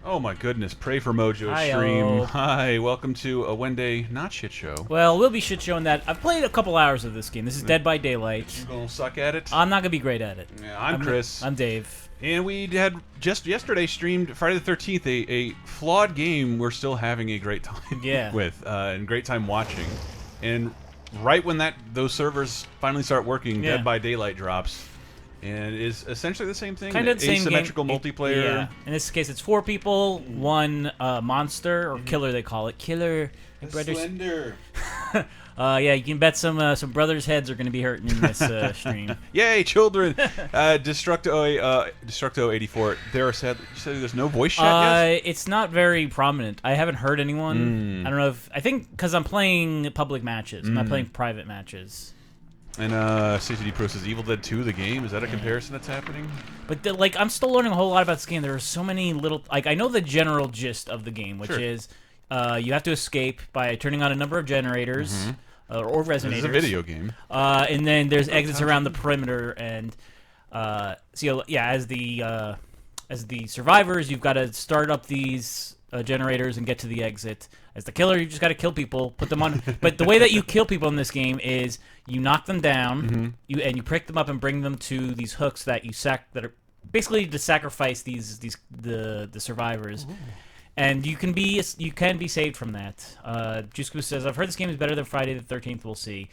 Oh my goodness, pray for Mojo Hi-oh. stream. Hi, welcome to a Wednesday not shit show. Well, we'll be shit showing that. I've played a couple hours of this game. This is Dead by Daylight. You gonna suck at it? I'm not gonna be great at it. Yeah, I'm Chris. I'm Dave. And we had just yesterday streamed Friday the 13th, a flawed game we're still having a great time with, and great time watching. And right when those servers finally start working, Dead by Daylight drops. And is essentially the same thing. Kind of the same asymmetrical game. multiplayer. Yeah. In this case, it's 4 people, 1 monster or killer. They call it killer. Slender. Yeah, you can bet some brothers' heads are going to be hurting in this stream. Yay, children! Destructo84. There are sad. You said there's no voice chat yet? It's not very prominent. I haven't heard anyone. I don't know if I think because I'm playing public matches. I'm not playing private matches. And CCD Pro says Evil Dead 2, the game. Is that a comparison that's happening? But I'm still learning a whole lot about this game. There are so many little I know the general gist of the game, which is you have to escape by turning on a number of generators or resonators. This is a video game. And then there's exits around the perimeter, and so yeah, as the survivors, you've got to start up these generators and get to the exit. As the killer, you just got to kill people, put them on. But the way that you kill people in this game is you knock them down, you prick them up and bring them to these hooks that that are basically to sacrifice the survivors. Ooh. And you can be saved from that. Juice Goose says, "I've heard this game is better than Friday the 13th. We'll see."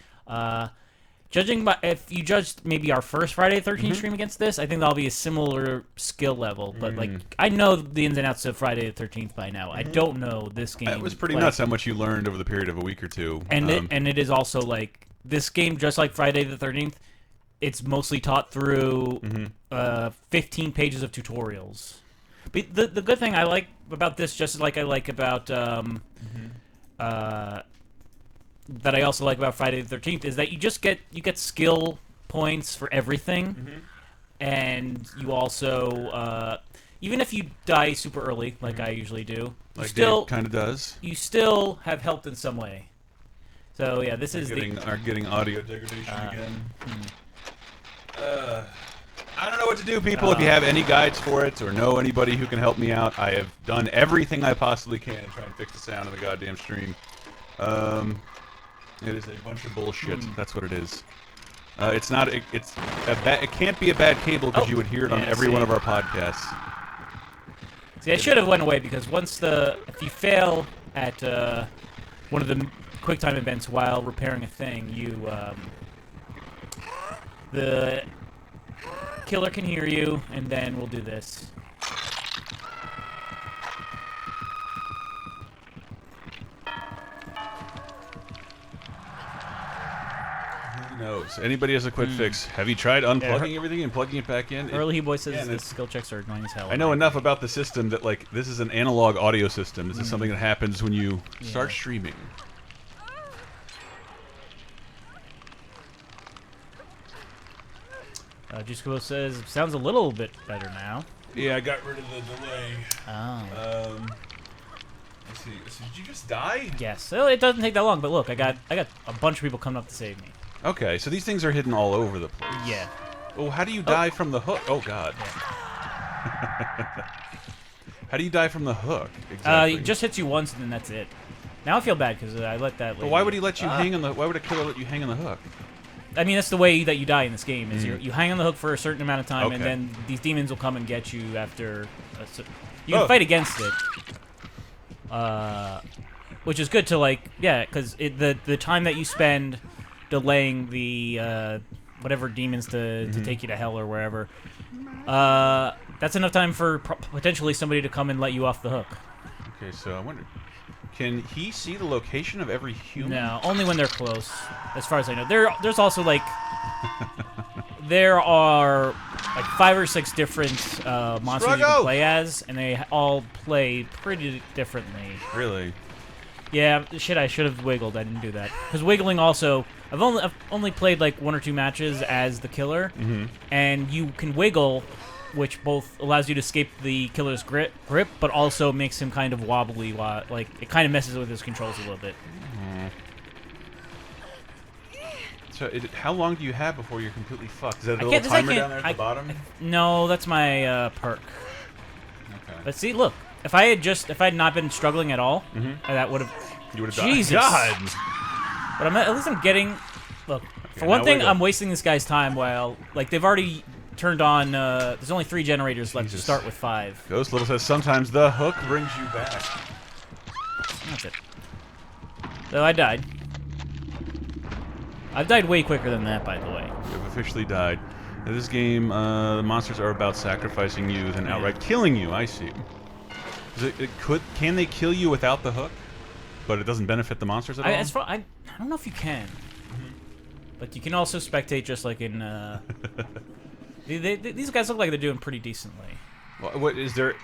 Judging by if you judged maybe our first Friday the 13th stream against this, I think that'll be a similar skill level. But like, I know the ins and outs of Friday the 13th by now. I don't know this game. It was pretty nuts how much you learned over the period of a week or two. And it is also like this game, just like Friday the 13th. It's mostly taught through 15 pages of tutorials. But the good thing I like about this, just like I like about that I also like about Friday the 13th, is that you get skill points for everything, and you also even if you die super early, like I usually do, like still kind of does. You still have helped in some way. So yeah, this is getting audio degradation again. I don't know what to do, people. If you have any guides for it or know anybody who can help me out, I have done everything I possibly can to try and fix the sound of the goddamn stream. It is a bunch of bullshit. That's what it is. It's not. It can't be a bad cable because you would hear it on every one of our podcasts. See, I should have went away because if you fail at one of the QuickTime events while repairing a thing, the killer can hear you, and then we'll do this. Who knows? Anybody has a quick fix? Have you tried unplugging everything and plugging it back in? Early Boy says the skill checks are annoying as hell. I know enough about the system that like this is an analog audio system. This is something that happens when you start streaming. Jusco says, sounds a little bit better now. Yeah, I got rid of the delay. Oh. Let's see. Did you just die? Yes. Well, it doesn't take that long, but look, I got a bunch of people coming up to save me. Okay, so these things are hidden all over the place. Yeah. Oh, how do you die from the hook? Oh, God. Yeah. How do you die from the hook? Exactly. It just hits you once, and then that's it. Now I feel bad because I let that. But why would he let you hang on the? Why would a killer let you hang on the hook? I mean, that's the way that you die in this game. Is you hang on the hook for a certain amount of time, and then these demons will come and get you after. You can fight against it, which is good to because the time that you spend delaying the whatever demons to take you to hell or wherever, that's enough time for potentially somebody to come and let you off the hook. Okay, so I wonder. Can he see the location of every human? No, only when they're close, as far as I know. There's also there are 5 or 6 different monsters you can play as, and they all play pretty differently. Really? Yeah, shit. I should have wiggled. I didn't do that because wiggling also. I've only played 1 or 2 matches as the killer, and you can wiggle, which both allows you to escape the killer's grip, but also makes him kind of wobbly. It kind of messes with his controls a little bit. So, how long do you have before you're completely fucked? Is that a little timer down there at the bottom? No, that's my perk. Okay. But see, look, If I had not been struggling at all, that would have. You would have died. Jesus. God. But at least I'm getting. Look, for one thing, I'm wasting this guy's time while they've already turned on. There's only 3 generators left to start with 5. Ghost Little says sometimes the hook brings you back. That's it. So I died. I've died way quicker than that, by the way. You have officially died. In this game, the monsters are about sacrificing you than outright killing you. I see. Can they kill you without the hook? But it doesn't benefit the monsters at all? I don't know if you can. But you can also spectate just like in... these guys look like they're doing pretty decently. What is there?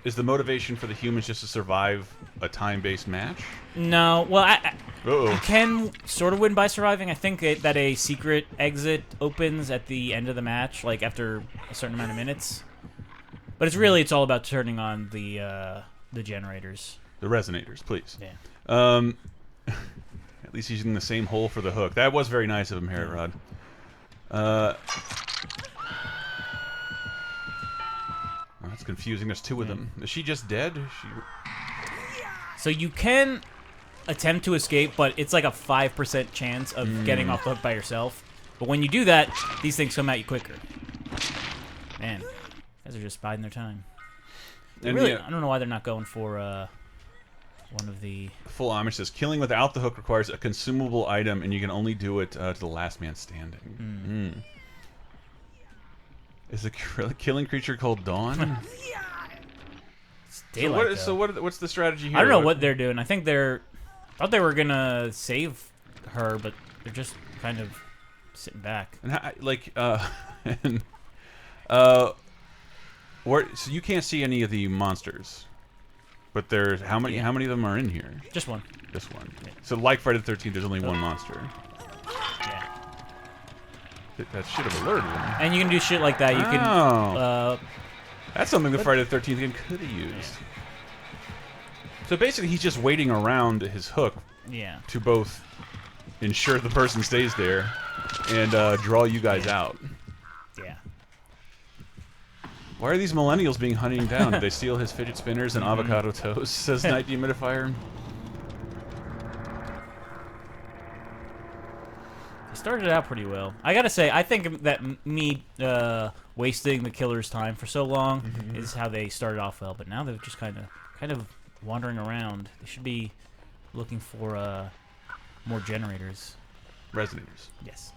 Is the motivation for the humans just to survive a time-based match? No. Well, you can sort of win by surviving. I think that a secret exit opens at the end of the match, like after a certain amount of minutes. But it's all about turning on the generators. The resonators, please. Yeah. At least using the same hole for the hook. That was very nice of him, Harriet Rod. That's confusing. There's 2 of them. Is she just dead? So you can attempt to escape, but it's like a 5% chance of getting off the hook by yourself. But when you do that, these things come at you quicker. Man, guys are just biding their time. Really, I don't know why they're not going for one of the... Full Amish says, killing without the hook requires a consumable item, and you can only do it to the last man standing. Is the killing creature called Dawn? It's daylight, what's the strategy here? I don't know what they're doing. I think they're... I thought they were going to save her, but they're just kind of sitting back. And so you can't see any of the monsters, but there's how many of them are in here? Just one. Just one. Yeah. So like Friday the 13th, there's only one monster. Yeah. That should have alerted them. And you can do shit like that. You can. That's something the Friday the 13th game could have used. So basically, he's just waiting around his hook. Yeah. To both ensure the person stays there and draw you guys out. Yeah. Why are these millennials being hunted down? Did they steal his fidget spinners and avocado toast? Says Night Dehumidifier. It started out pretty well. I gotta say, I think that me wasting the killer's time for so long is how they started off well. But now they're just kind of wandering around. They should be looking for more generators. Resonators. Yes.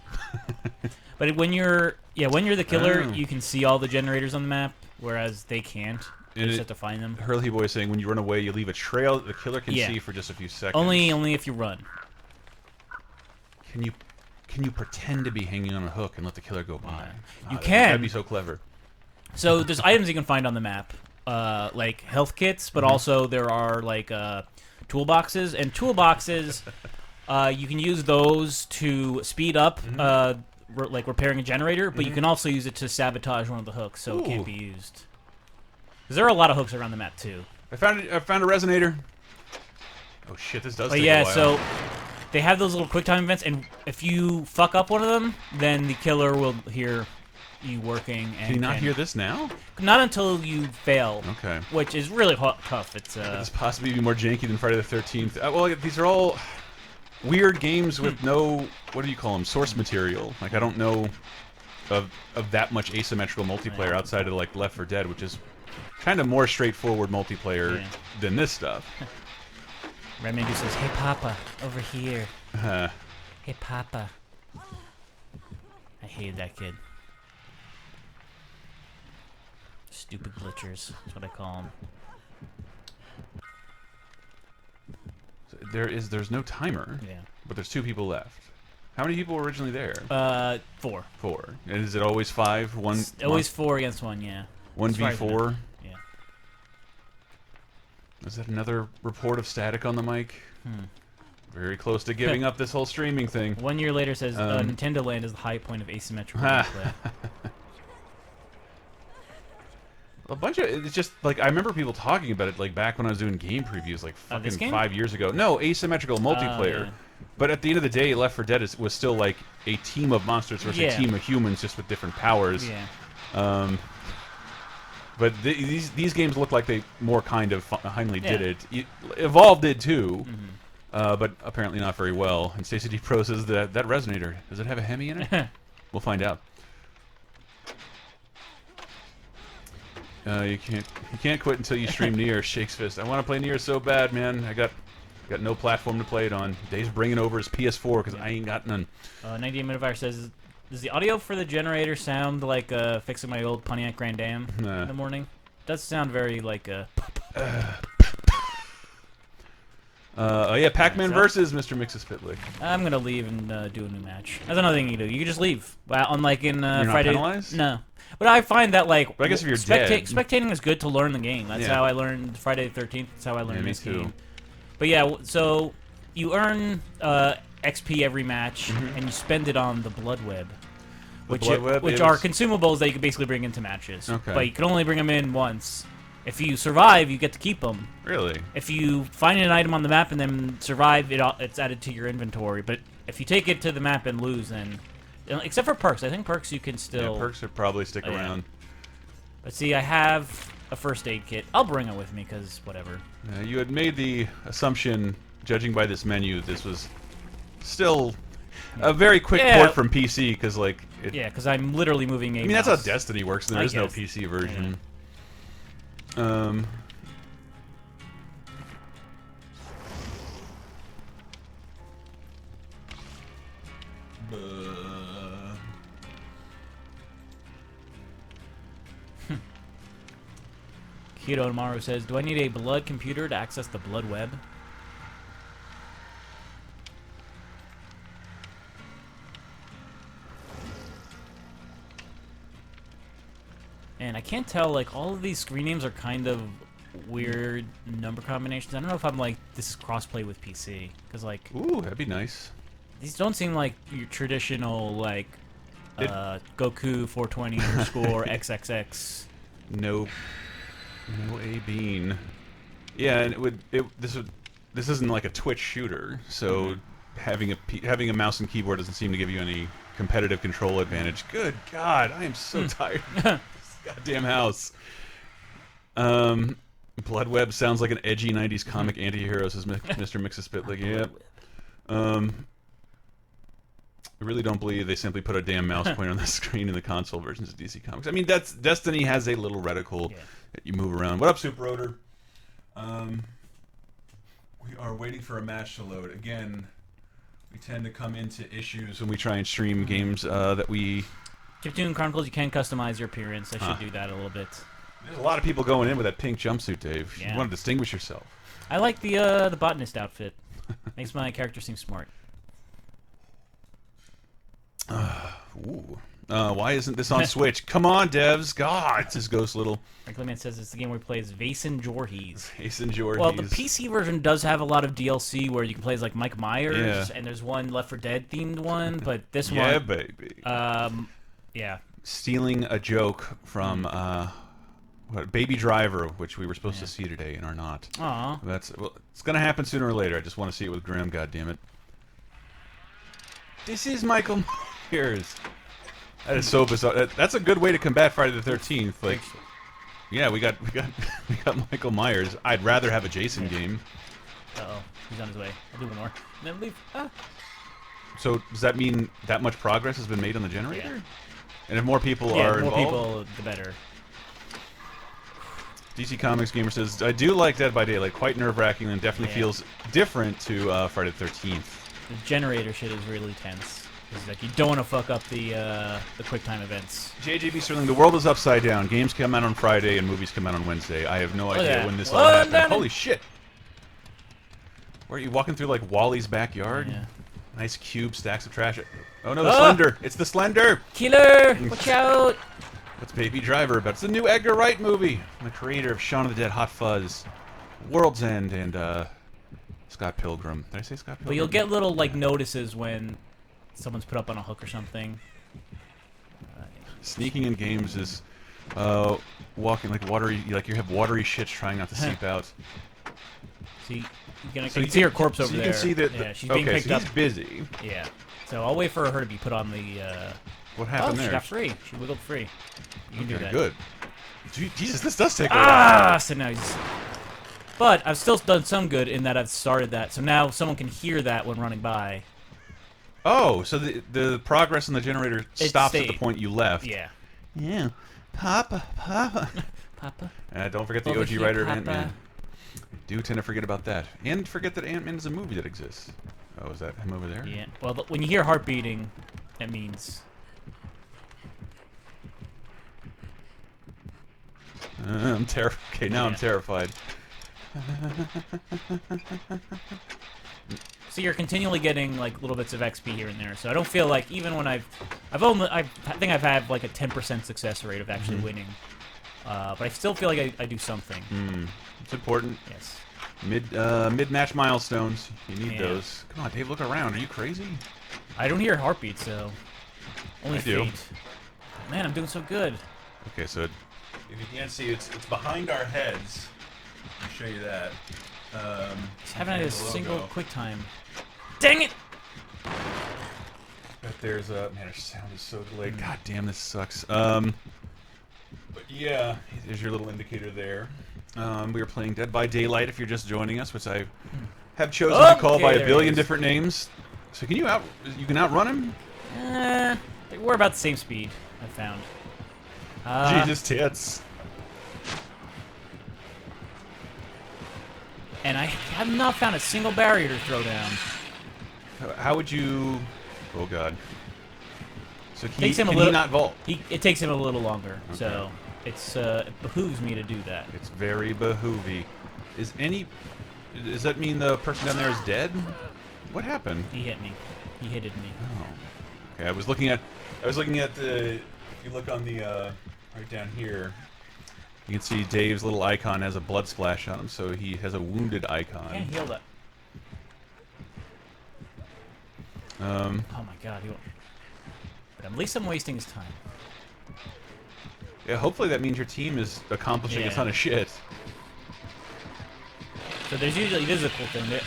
But when you're the killer, you can see all the generators on the map, whereas they can't. You just have to find them. Hurley Boy is saying when you run away, you leave a trail that the killer can see for just a few seconds. Only if you run. Can you pretend to be hanging on a hook and let the killer go by? You can. That'd be so clever. So there's items you can find on the map, like health kits, but also there are like toolboxes, and toolboxes you can use those to speed up like repairing a generator, but you can also use it to sabotage one of the hooks, so it can't be used. Because there are a lot of hooks around the map too. I found a resonator. Oh shit! This does take a while. So they have those little quick time events, and if you fuck up one of them, then the killer will hear you working. And can you not hear this now? Not until you fail. Okay. Which is really tough. It's This possibly be more janky than Friday the 13th. Well, these are all weird games with no, what do you call them, source material. Like, I don't know of that much asymmetrical multiplayer outside of like Left 4 Dead, which is kind of more straightforward multiplayer than this stuff. Redman just says, "Hey Papa, over here." Hey Papa. I hated that kid. Stupid glitchers. That's what I call them. So there's no timer. Yeah. But there's 2 people left. How many people were originally there? 4. 4. And is it always 5? Always 4 against 1. Yeah. 1v4. Yeah. Is that another report of static on the mic? Very close to giving up this whole streaming thing. 1 year later says Nintendo Land is the high point of asymmetrical gameplay. A bunch of it's just like I remember people talking about it like back when I was doing game previews like fucking 5 years ago. No, asymmetrical multiplayer. Yeah. But at the end of the day, Left 4 Dead was still like a team of monsters versus a team of humans, just with different powers. Yeah. But these games look like they more kind of finally did it. Evolve did too, but apparently not very well. And Stacey D Pro says that resonator, does it have a Hemi in it? We'll find out. You can't quit until you stream Nier. Shakes fist. I want to play Nier so bad, man. I got no platform to play it on. Dave's bringing over his PS4 because I ain't got none. 98 Minivirus says, does the audio for the generator sound like fixing my old Pontiac Grand Am in the morning? It does sound very like oh yeah, Pac-Man versus Mr. Mixes-Fitlick. I'm gonna leave and do a new match. That's another thing you can do. You can just leave. Well, unlike in You're Friday. not penalized? No. But I find that like, but I guess if you're dead, spectating is good to learn the game. That's how I learned Friday the 13th. That's how I learned this game. But yeah, so you earn XP every match, and you spend it on the Blood Web, which are consumables that you can basically bring into matches. Okay. But you can only bring them in once. If you survive, you get to keep them. Really? If you find an item on the map and then survive, it's added to your inventory. But if you take it to the map and lose, then... Except for perks. I think perks you can still... Yeah, perks would probably stick around. But see, I have a first aid kit. I'll bring it with me, because whatever. You had made the assumption, judging by this menu, this was still a very quick port from PC, because like... because I'm literally moving a that's how Destiny works. There is no PC version. Keto Maru says, do I need a blood computer to access the Blood Web? And I can't tell, like, all of these screen names are kind of weird number combinations. I don't know if I'm like, this is crossplay with PC. Because, like... Ooh, that'd be nice. These don't seem like your traditional, like, Goku 420 underscore XXX. No A bean. Yeah, and this isn't like a Twitch shooter, so having a mouse and keyboard doesn't seem to give you any competitive control advantage. Good God, I am so tired of this goddamn house. Blood Web sounds like an edgy 90s comic anti-hero, says Mr. Mixes-Fitlick. Yep. I really don't believe they simply put a damn mouse pointer on the screen in the console versions of DC Comics. I mean, Destiny has a little reticle that you move around. What up, Super Rotor? We are waiting for a match to load. Again, we tend to come into issues when we try and stream games that we... Chiptune Chronicles, you can customize your appearance. I should do that a little bit. There's a lot of people going in with that pink jumpsuit, Dave. You want to distinguish yourself. I like the botanist outfit. Makes my character seem smart. Why isn't this on Switch? Come on, devs. God, says Ghost Little. Franklin Man says it's the game where he plays Vason Jorhees. Vason Jorhees. Well, the PC version does have a lot of DLC where you can play as like Mike Myers, and there's one Left 4 Dead themed one, but this one... Yeah, baby. Yeah. Stealing a joke from Baby Driver, which we were supposed to see today and are not. Aww. It's going to happen sooner or later. I just want to see it with Grim, goddammit. This is Michael Myers. That is so bizarre. That's a good way to combat Friday the 13th. Like, yeah, we got Michael Myers. I'd rather have a Jason game. Uh-oh, he's on his way. I'll do one more. Then leave. So does that mean that much progress has been made on the generator? Yeah. And if more people are involved, people, the better. DC Comics Gamer says, I do like Dead by Daylight. Quite nerve-wracking and definitely feels different to Friday the 13th. The generator shit is really tense. It's like you don't want to fuck up the QuickTime events. JJB Sterling, the world is upside down. Games come out on Friday and movies come out on Wednesday. I have no idea when this all happened. Holy shit! Where are you walking through like Wally's backyard? Yeah. Nice cube, stacks of trash. Oh no, the Slender! It's the Slender! Killer! Watch out! What's Baby Driver about? It's the new Edgar Wright movie. The creator of Shaun of the Dead, Hot Fuzz, World's End, and Scott Pilgrim. Did I say Scott Pilgrim? But you'll get little like notices when someone's put up on a hook or something. Sneaking in games is walking like watery, like you have watery shits trying not to seep out. See, you can see her corpse over there. You can see that. She's being picked up. He's busy. Yeah. So I'll wait for her to be put on the. What happened there? She got free. She wiggled free. You can do that. Good. Jesus, this does take a while. So now he's... But I've still done some good in that I've started that, so now someone can hear that when running by. Oh, so the progress in the generator stops at the point you left. Yeah. Yeah. Papa. Papa. Don't forget the OG writer of Ant-Man. Do tend to forget about that. And forget that Ant-Man is a movie that exists. Oh, is that him over there? Yeah. Well, when you hear heart beating, that means... I'm terrified. Okay, now I'm terrified. So you're continually getting like little bits of XP here and there. So I don't feel like even when I think I've had like a 10% success rate of actually winning. But I still feel like I do something. It's important. Yes. Mid-match milestones. You need those. Come on, Dave, look around. Are you crazy? I don't hear heartbeats, so only I do. fate. Man, I'm doing so good. Okay, so if you can't see, it's behind our heads. I'll show you that. Just haven't had a single quick time. Dang it! But there's a man. Our sound is so delayed. God damn, this sucks. But yeah, there's your little indicator there. We are playing Dead by Daylight. If you're just joining us, which I have chosen to call by a billion different names. So can you outrun him? We're about the same speed, I found. Jesus tits. And I have not found a single barrier to throw down. How would you... Oh, God. So Takes him can he not vault? It takes him a little longer, so it behooves me to do that. It's very behoovy. Does that mean the person down there is dead? What happened? He hit me. He hitted me. Oh. Okay, I was looking at the... If you look on the... right down here... You can see Dave's little icon has a blood splash on him, so he has a wounded icon. Can't heal that. Oh my God! But at least I'm wasting his time. Yeah, hopefully that means your team is accomplishing a ton of shit. So this is a cool thing.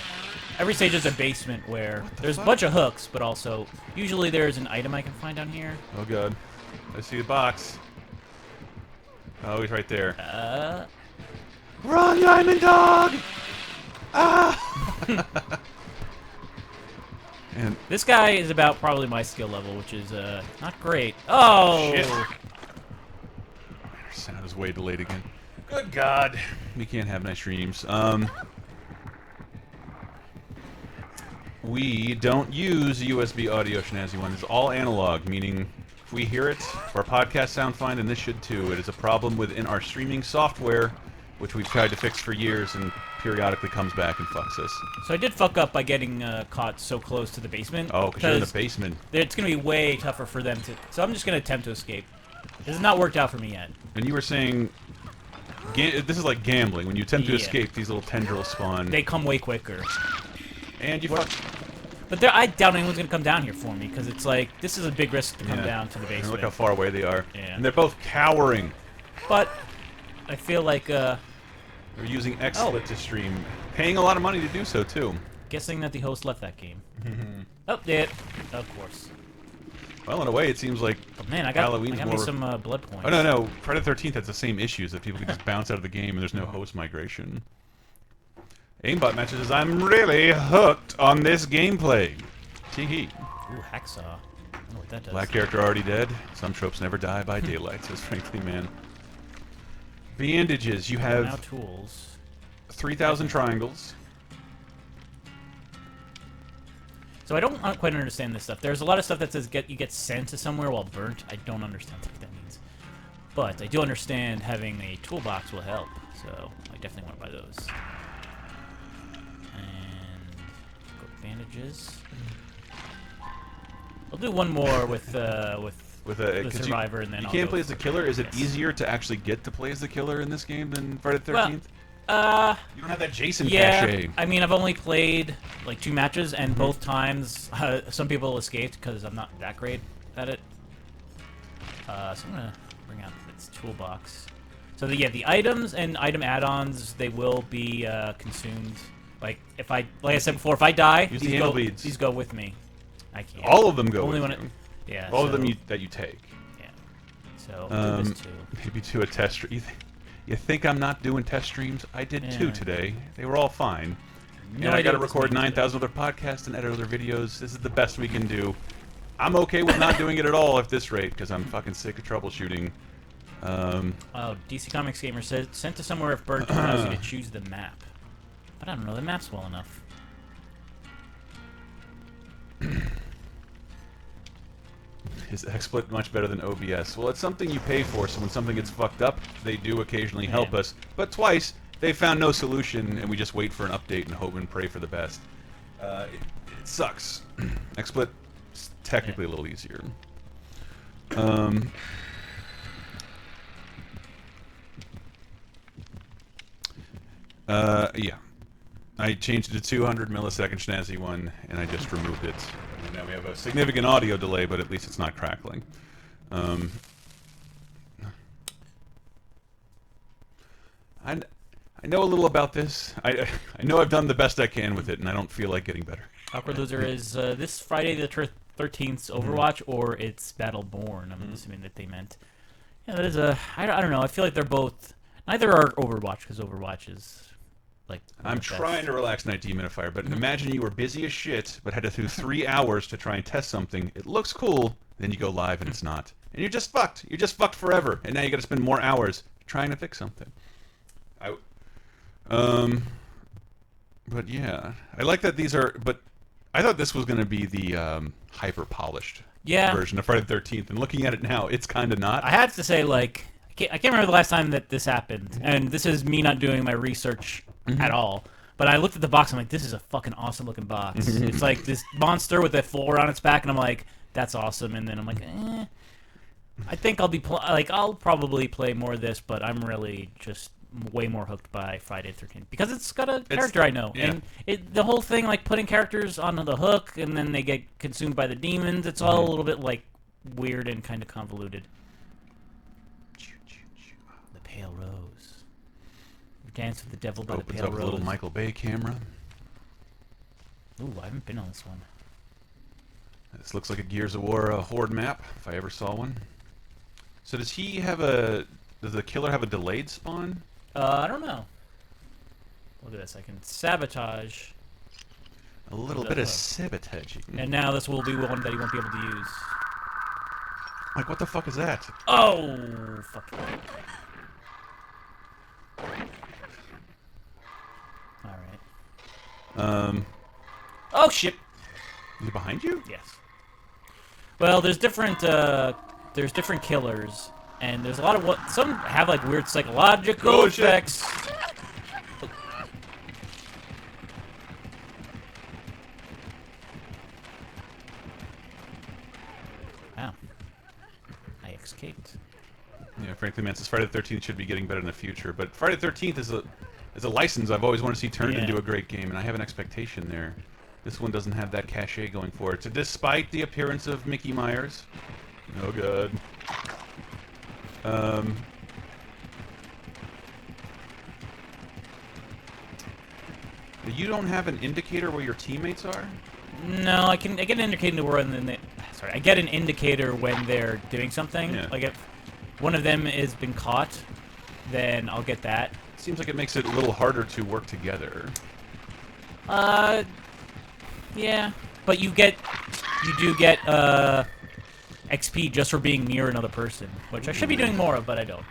Every stage is a basement where there's a bunch of hooks, but also usually there's an item I can find down here. Oh God! I see the box. Oh, he's right there. Run, Diamond Dog! Ah! And this guy is about probably my skill level, which is not great. Oh! Shit. Sound is way delayed again. Good God! We can't have nice dreams. We don't use USB audio, Shanazzy One. It's all analog, meaning if we hear it, if our podcasts sound fine, then this should too. It is a problem within our streaming software, which we've tried to fix for years and periodically comes back and fucks us. So I did fuck up by getting caught so close to the basement. Oh, because you're in the basement. It's going to be way tougher for them to... So I'm just going to attempt to escape. This has not worked out for me yet. And you were saying... this is like gambling. When you attempt to escape, these little tendrils spawn. They come way quicker. And you fuck... But I doubt anyone's going to come down here for me, because it's like, this is a big risk to come down to the basement. And look how far away they are. Yeah. And they're both cowering. But I feel like... They're using XSplit to stream. Paying a lot of money to do so, too. Guessing that the host left that game. Oh, did. Of course. Well, in a way, it seems like man, I got Halloween's me some blood points. Oh, no. Friday the 13th has the same issues, that people can just bounce out of the game and there's no host migration. Aimbot Matches says, I'm really hooked on this gameplay. Tee-hee. Ooh, Hacksaw. I don't know what that does. Black character already dead. Some tropes never die by daylight, says Frankly Man. Bandages. You have... Now tools. 3,000 triangles. So I don't quite understand this stuff. There's a lot of stuff that says you get sent to somewhere while burnt. I don't understand what that means. But I do understand having a toolbox will help. So I definitely want to buy those. And go bandages. I'll do one more with the survivor, and then you I'll can't go play as the killer. Is it easier to actually get to play as the killer in this game than Friday the 13th? Well, you don't have that Jason cachet. I mean, I've only played like 2 matches, and both times some people escaped because I'm not that great at it. So I'm gonna bring out its toolbox. So the items and item add-ons, they will be consumed. Like like I said before, if I die, these go with me. I can't. All of them go only with when you. Yeah. All of them that you take. Yeah. So do this too. Maybe do a test stream. You think I'm not doing test streams? I did 2 today. They were all fine. No, and I got to record 9,000 other podcasts and edit other videos. This is the best we can do. I'm okay with not doing it at all at this rate because I'm fucking sick of troubleshooting. Oh, DC Comics Gamer says sent to somewhere if Bird allows you to choose the map. But I don't know the maps well enough. Is XSplit much better than OBS? Well, it's something you pay for, so when something gets fucked up, they do occasionally help us. But twice, they found no solution, and we just wait for an update and hope and pray for the best. It sucks. XSplit is technically a little easier. Yeah. I changed it to 200 millisecond snazzy one, and I just removed it. And now we have a significant audio delay, but at least it's not crackling. I know a little about this. I know I've done the best I can with it, and I don't feel like getting better. Awkward Loser is this Friday the 13th Overwatch, or it's Battleborn. I'm assuming that they meant. Yeah, that is a. I don't know. I feel like they're both. Neither are Overwatch, because Overwatch is. Like, I'm trying to relax Night Demonifier, but imagine you were busy as shit, but had to do 3 hours to try and test something. It looks cool, then you go live and it's not. And you're just fucked. You're just fucked forever. And now you got to spend more hours trying to fix something. But yeah, I like that these are. But I thought this was going to be the hyper polished version of Friday the 13th, and looking at it now, it's kind of not. I have to say, like, I can't remember the last time that this happened, and this is me not doing my research at all. But I looked at the box, I'm like, this is a fucking awesome looking box. It's like this monster with a floor on its back, and I'm like, that's awesome. And then I'm like, I think I'll be I'll probably play more of this, but I'm really just way more hooked by Friday the 13th because it's got a character I know, and the whole thing, like putting characters onto the hook and then they get consumed by the demons. It's all a little bit like weird and kind of convoluted. The Pale Rose. Dance with the Devil by the Pale Rose. Opens up a little Michael Bay camera. Ooh, I haven't been on this one. This looks like a Gears of War horde map, if I ever saw one. So does he have a... Does the killer have a delayed spawn? I don't know. Look at this. I can sabotage. A little bit of sabotaging. And now this will be one that he won't be able to use. Like, what the fuck is that? Oh, fuck. Alright. Oh, shit! Is he behind you? Yes. Well, there's different killers, and there's a lot of what... Some have, like, weird psychological effects. Wow. I escaped. Yeah, frankly, man, since Friday the 13th should be getting better in the future, but Friday the 13th is a license I've always wanted to see turned into a great game, and I have an expectation there. This one doesn't have that cachet going for it. So despite the appearance of Mickey Myers, no good. You don't have an indicator where your teammates are? No, I get an indicator where I get an indicator when they're doing something. Yeah. Like if one of them has been caught, then I'll get that. Seems like it makes it a little harder to work together. Yeah, but you do get XP just for being near another person, which I should be doing more of, but I don't.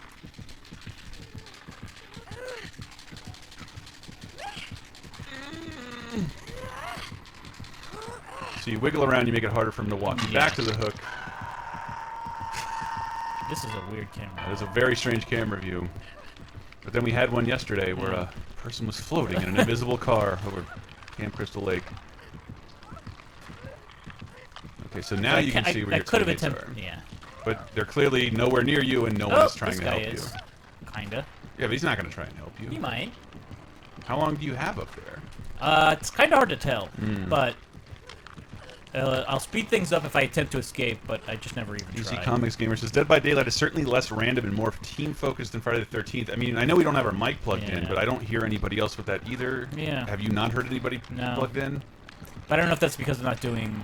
So you wiggle around, you make it harder for him to walk back to the hook. This is a weird camera. That is a very strange camera view. But then we had one yesterday where a person was floating in an invisible car over Camp Crystal Lake. Okay, so now you can see where your teammates are. Yeah. But they're clearly nowhere near you, and no one is trying to help you. Kinda. Yeah, but he's not going to try and help you. He might. How long do you have up there? It's kind of hard to tell, but I'll speed things up if I attempt to escape, but I just never even try. DC Comics Gamer says, Dead by Daylight is certainly less random and more team-focused than Friday the 13th. I mean, I know we don't have our mic plugged in, but I don't hear anybody else with that either. Yeah. Have you not heard anybody plugged in? But I don't know if that's because I'm not doing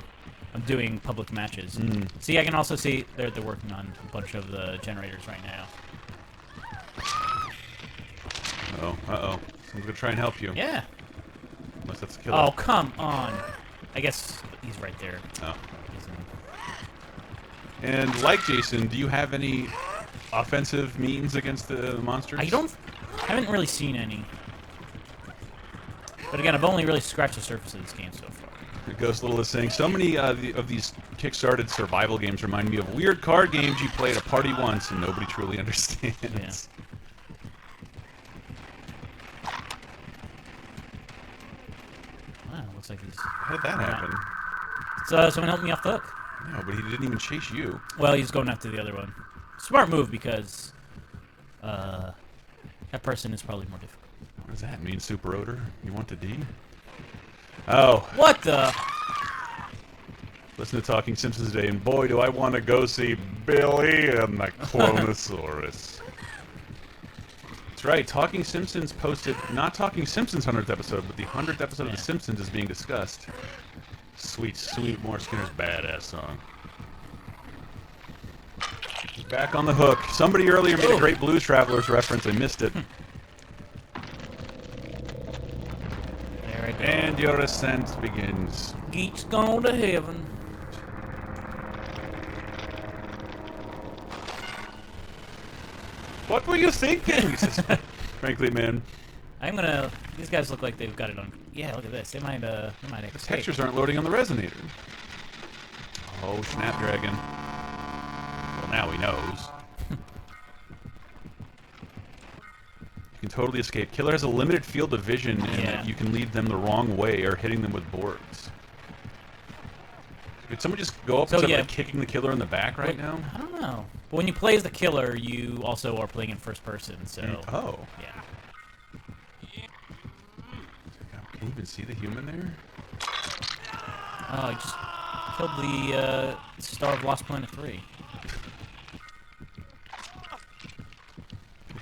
doing public matches. See, I can also see they're working on a bunch of the generators right now. Uh-oh. Someone's gonna try and help you. Yeah. Unless that's a killer. Oh, come on. I guess he's right there. Oh. And like Jason, do you have any offensive means against the monsters? I haven't really seen any. But again, I've only really scratched the surface of this game so far. Ghost Little is saying, so many of these kick-started survival games remind me of weird card games you play at a party once and nobody truly understands. Yeah. Wow, looks like he's... How did that happen? So someone helped me off the hook. No, but he didn't even chase you. Well, he's going after the other one. Smart move because that person is probably more difficult. What does that mean, Super Odor? You want the D? Oh. What the? Listen to Talking Simpsons today, and boy, do I want to go see Billy and the Clonosaurus. That's right, Talking Simpsons posted, not Talking Simpsons' 100th episode, but the 100th episode of The Simpsons is being discussed. Sweet, sweet Morris Skinner's badass song. Back on the hook. Somebody earlier made a great Blues Travelers reference. I missed it. There I go. And your ascent begins. Geek's gone to heaven. What were you thinking? Frankly, man. I'm gonna. These guys look like they've got it on. Yeah, look at this. They might. They might The escape. textures aren't loading on the resonator. Oh, Snapdragon. Well, now he knows. You can totally escape. Killer has a limited field of vision, and you can lead them the wrong way or hitting them with boards. Could someone just go up and start like, kicking the killer in the back right now? I don't know. But when you play as the killer, you also are playing in first person, so... Oh. Yeah. Can you even see the human there? Oh, I just killed the star of Lost Planet 3.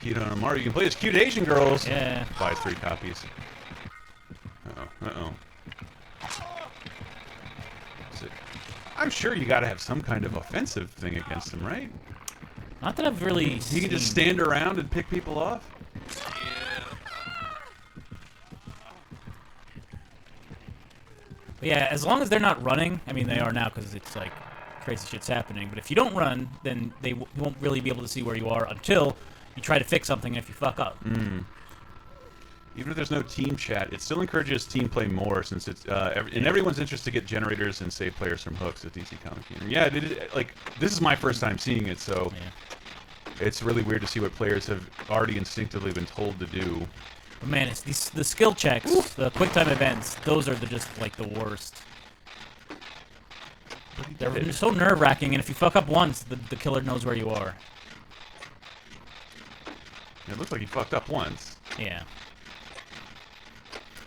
Keto on Mario. You can play as cute Asian girls. Yeah. Buys 3 copies. Uh-oh. Uh-oh. I'm sure you got to have some kind of offensive thing against him, right? Not that I've really He can just stand around and pick people off? But yeah, as long as they're not running, I mean, they are now because it's like crazy shit's happening. But if you don't run, then you won't really be able to see where you are until you try to fix something if you fuck up. Even if there's no team chat, it still encourages team play more since it's in everyone's interest to get generators and save players from hooks at DC Comic Gamer. Yeah, like this is my first time seeing it, so it's really weird to see what players have already instinctively been told to do. But man, it's the skill checks, the quick time events. Those are just like the worst. They're so nerve wracking, and if you fuck up once, the killer knows where you are. It looks like he fucked up once. Yeah.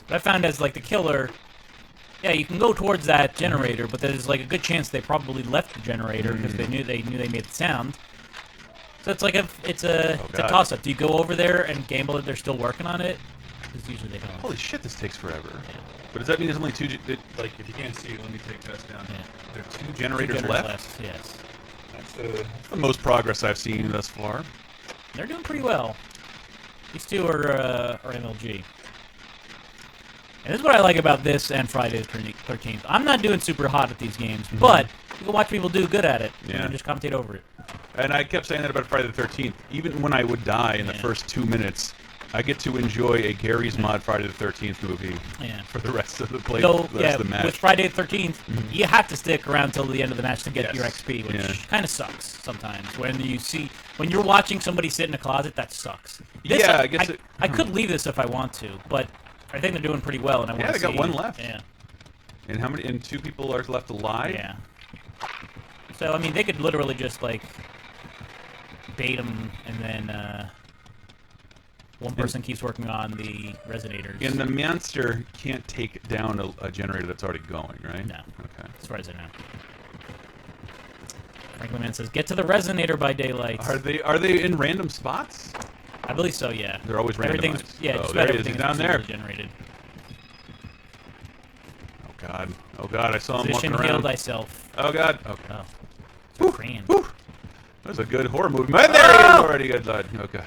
But I found as like the killer, yeah, you can go towards that generator, but there's like a good chance they probably left the generator because they knew they made the sound. So it's like it's a toss up. Do you go over there and gamble that they're still working on it? Because usually they don't. Holy shit, this takes forever. Yeah. But does that mean there's only 2? Like if you can't see, let me take this down. Yeah. There are 2 generators left. Yes. That's the most progress I've seen thus far. They're doing pretty well. These 2 are MLG. And this is what I like about this and Friday the 13th. I'm not doing super hot at these games, but you can watch people do good at it and just commentate over it. And I kept saying that about Friday the 13th. Even when I would die in the first 2 minutes, I get to enjoy a Gary's Mod Friday the 13th movie for the rest of the play. So, the match. with Friday the 13th, you have to stick around till the end of the match to get your XP, which kind of sucks sometimes. When you're watching somebody sit in a closet, that sucks. This, I guess I could leave this if I want to, but I think they're doing pretty well, and I want to see. Yeah, they got 1 left. Yeah. And how many? And 2 people are left alive. Yeah. So I mean, they could literally just like bait them, and then one person keeps working on the resonators. And the monster can't take down a generator that's already going, right? No. Okay. As far as I know. Franklin Man says, "Get to the resonator by daylight." Are they in random spots? I believe so. Yeah. They're always randomized. Yeah. Oh, there he is. He's down there. Generated. Oh God. Oh God, I saw him Position, walking heal around. thyself. Oh God. Oh. Oh. So grand. That was a good horror movie. Man, there he is already. Good lord. Oh God.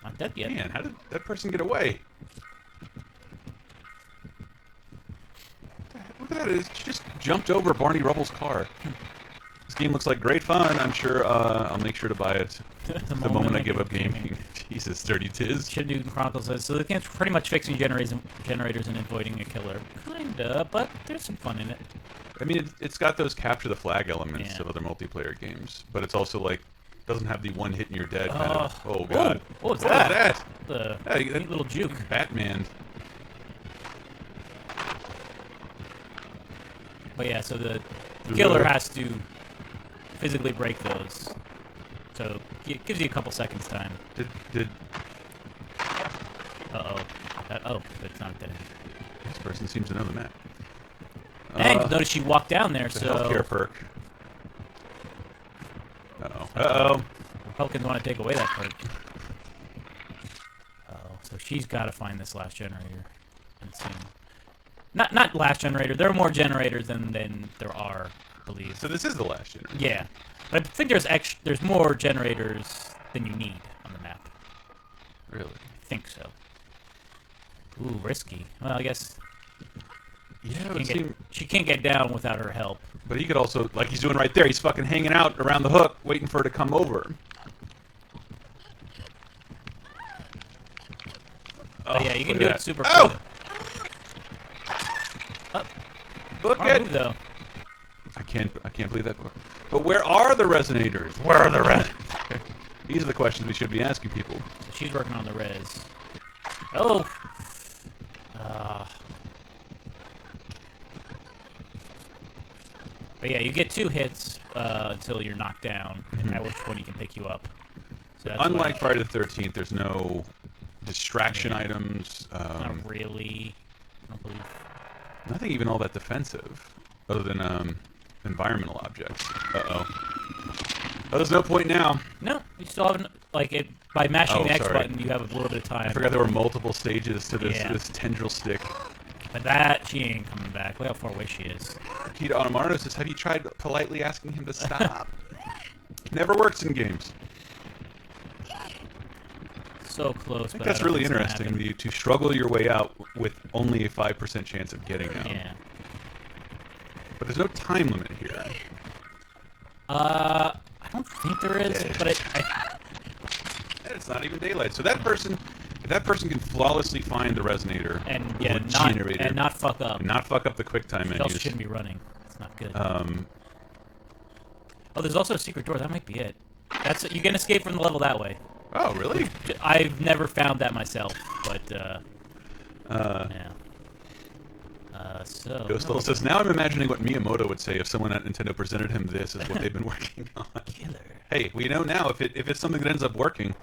Not dead yet. Man, how did that person get away? Look at that. It just jumped over Barney Rubble's car. This game looks like great fun. I'm sure I'll make sure to buy it the moment I give up gaming. Jesus, dirty tiz. Shinoon Chronicles says, so the game's pretty much fixing generators and avoiding a killer. Kinda, but there's some fun in it. I mean, it's got those capture the flag elements of other multiplayer games, but it's also like, doesn't have the one hit and you're dead kind of. Oh God. What was that? The neat little juke. Batman. But yeah, so the killer has to physically break those. So it gives you a couple seconds time. Uh-oh. Oh, it's not dead. This person seems to know the map. And notice she walked down there, the so... healthcare perk. Uh-oh. Uh-oh. Republicans want to take away that perk. Uh-oh. So she's got to find this last generator. And soon. Not last generator. There are more generators than there are, I believe. So this is the last generator? Yeah. But I think there's more generators than you need on the map. Really? I think so. Ooh, risky. Well, I guess... Yeah, she can't get down without her help. But he could also, like he's doing right there, he's fucking hanging out around the hook, waiting for her to come over. Oh, yeah, you can do it super quick. Book it! Move, though. I can't believe that book. But where are the resonators? Where are the resonators? These are the questions we should be asking people. She's working on the res. Oh! But yeah, you get 2 hits until you're knocked down, and at which point he can pick you up. So that's unlike Friday the 13th, there's no distraction items. Not really. I don't believe. Nothing even all that defensive, other than environmental objects. Uh-oh. Oh, there's no point now. No, you still haven't, like, by mashing the X button, you have a little bit of time. I forgot there were multiple stages to this tendril stick. But that, she ain't coming back. Look how far away she is. Key to Automarno says, have you tried politely asking him to stop? Never works in games. So close. I think that's really interesting, to struggle your way out with only a 5% chance of getting out. Yeah. But there's no time limit here. I don't think there is, but it's not even daylight. So that person... If that person can flawlessly find the resonator and not fuck up, and not fuck up the QuickTime menus, also shouldn't be running. It's not good. Oh, there's also a secret door. That might be it. You can escape from the level that way. Oh, really? I've never found that myself, but yeah. So Ghostel says, now I'm imagining what Miyamoto would say if someone at Nintendo presented him this as what they've been working on. Killer. Hey, we know now if it's something that ends up working,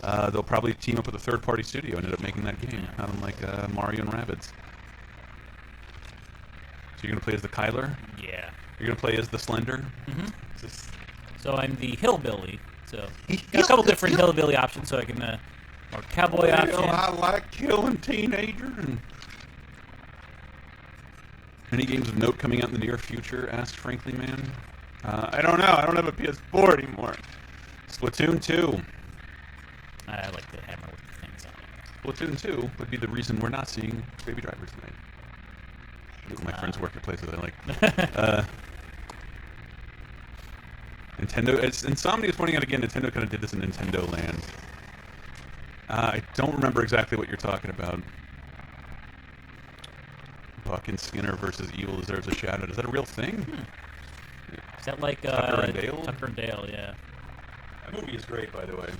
they'll probably team up with a third-party studio and end up making that game, not unlike Mario and Rabbids. So you're gonna play as the Kyler? Yeah. You're gonna play as the Slender? Mm-hmm. So I'm the hillbilly. So got a couple different hillbilly options. So I can or cowboy option. I like killing teenagers. Any games of note coming out in the near future? Asked Frankly Man. I don't know. I don't have a PS4 anymore. Splatoon 2. I like the hammer with the things on it. Splatoon 2 would be the reason we're not seeing Baby Driver tonight. My friends work at places I like. Nintendo. Insomnia is pointing out again. Nintendo kind of did this in Nintendo Land. I don't remember exactly what you're talking about. Buck and Skinner versus Evil Deserves a Shout-Out. Is that a real thing? Is that like Tucker and Dale? Tucker and Dale, yeah. That movie is great, by the way.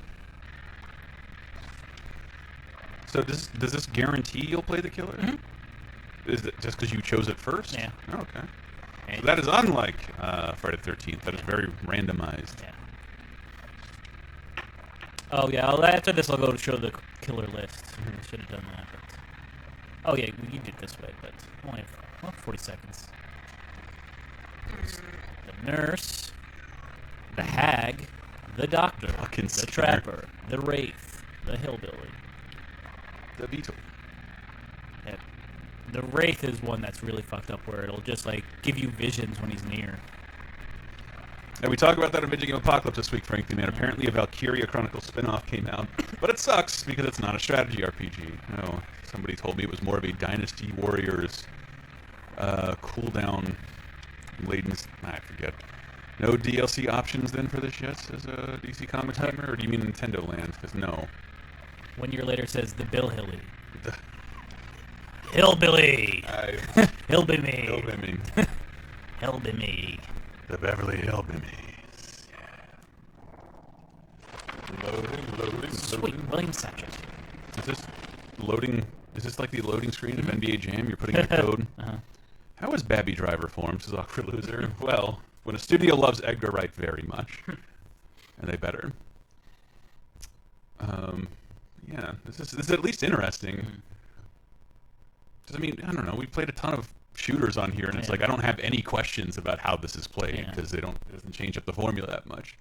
So does this guarantee you'll play the killer? Mm-hmm. Is it just because you chose it first? Yeah. Oh, okay. So that is unlike Friday the 13th. That is very randomized. Yeah. Oh yeah. After this, I'll go to show the killer list. I should have done that. But... Oh yeah, you did it this way, but only 40 seconds. The nurse, the hag, the doctor, the trapper, the wraith, the hillbilly, the beetle. and The Wraith is one that's really fucked up, where it'll just like give you visions when he's near. And we talked about that in Video Game Apocalypse this week, frankly, man. Apparently a Valkyria Chronicles spin-off came out, but it sucks because it's not a strategy RPG. No, somebody told me it was more of a Dynasty Warriors cooldown laden. I forget. No DLC options then for this yet, as a DC Comics gamer, or do you mean Nintendo Land? Because no. 1 year later says the Bill Hilly. Hillbilly! Hillbilly! Hillbilly. Hillbilly. The Beverly Hillbillies. Yeah. Loading. Sweet, William Satchel. Is this loading? Is this like the loading screen of NBA Jam? You're putting in the code? How is Babby Driver formed? Says Awkward Loser. Well, when a studio loves Edgar Wright very much, and they better. Yeah, this is at least interesting. I mean, I don't know. We played a ton of shooters on here, and it's like I don't have any questions about how this is played because it doesn't change up the formula that much.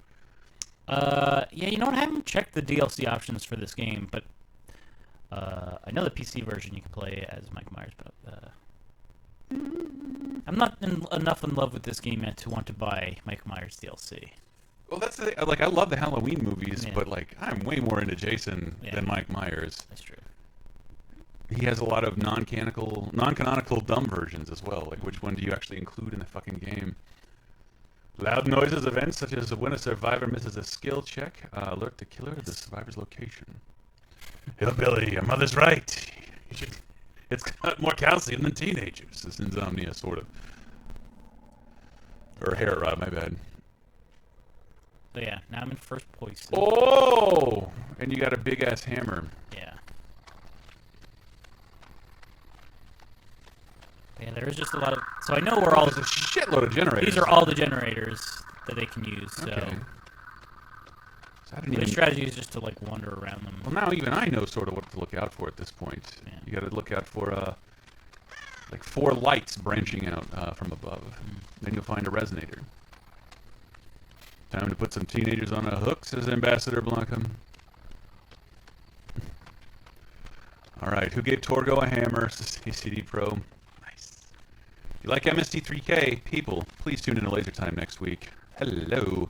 Yeah, you know what? I haven't checked the DLC options for this game, but I know the PC version you can play as Mike Myers, but I'm not enough in love with this game yet to want to buy Mike Myers DLC. Well, that's the, like I love the Halloween movies, but like I'm way more into Jason than Mike Myers. That's true. He has a lot of non-canonical dumb versions as well. Like, which one do you actually include in the fucking game? Loud noises, events such as when a survivor misses a skill check, alert the killer of the survivor's location. Hillbilly, your mother's right. It's got more calcium than teenagers. This insomnia, sort of. Or hair rod, my bad. So yeah, now I'm in first place. Oh! And you got a big-ass hammer. Yeah. Yeah, there's just a lot of... So I know we're all... There's a shitload of generators. These are all the generators that they can use, so... Okay. So the strategy is just to, like, wander around them. Well, now even I know sort of what to look out for at this point. Yeah. You gotta look out for, like 4 lights branching out from above. Then you'll find a resonator. Time to put some teenagers on a hook, says Ambassador Blanca. Alright, who gave Torgo a hammer, says ACD Pro. Nice. If you like MST3K, people, please tune in to Laser Time next week. Hello.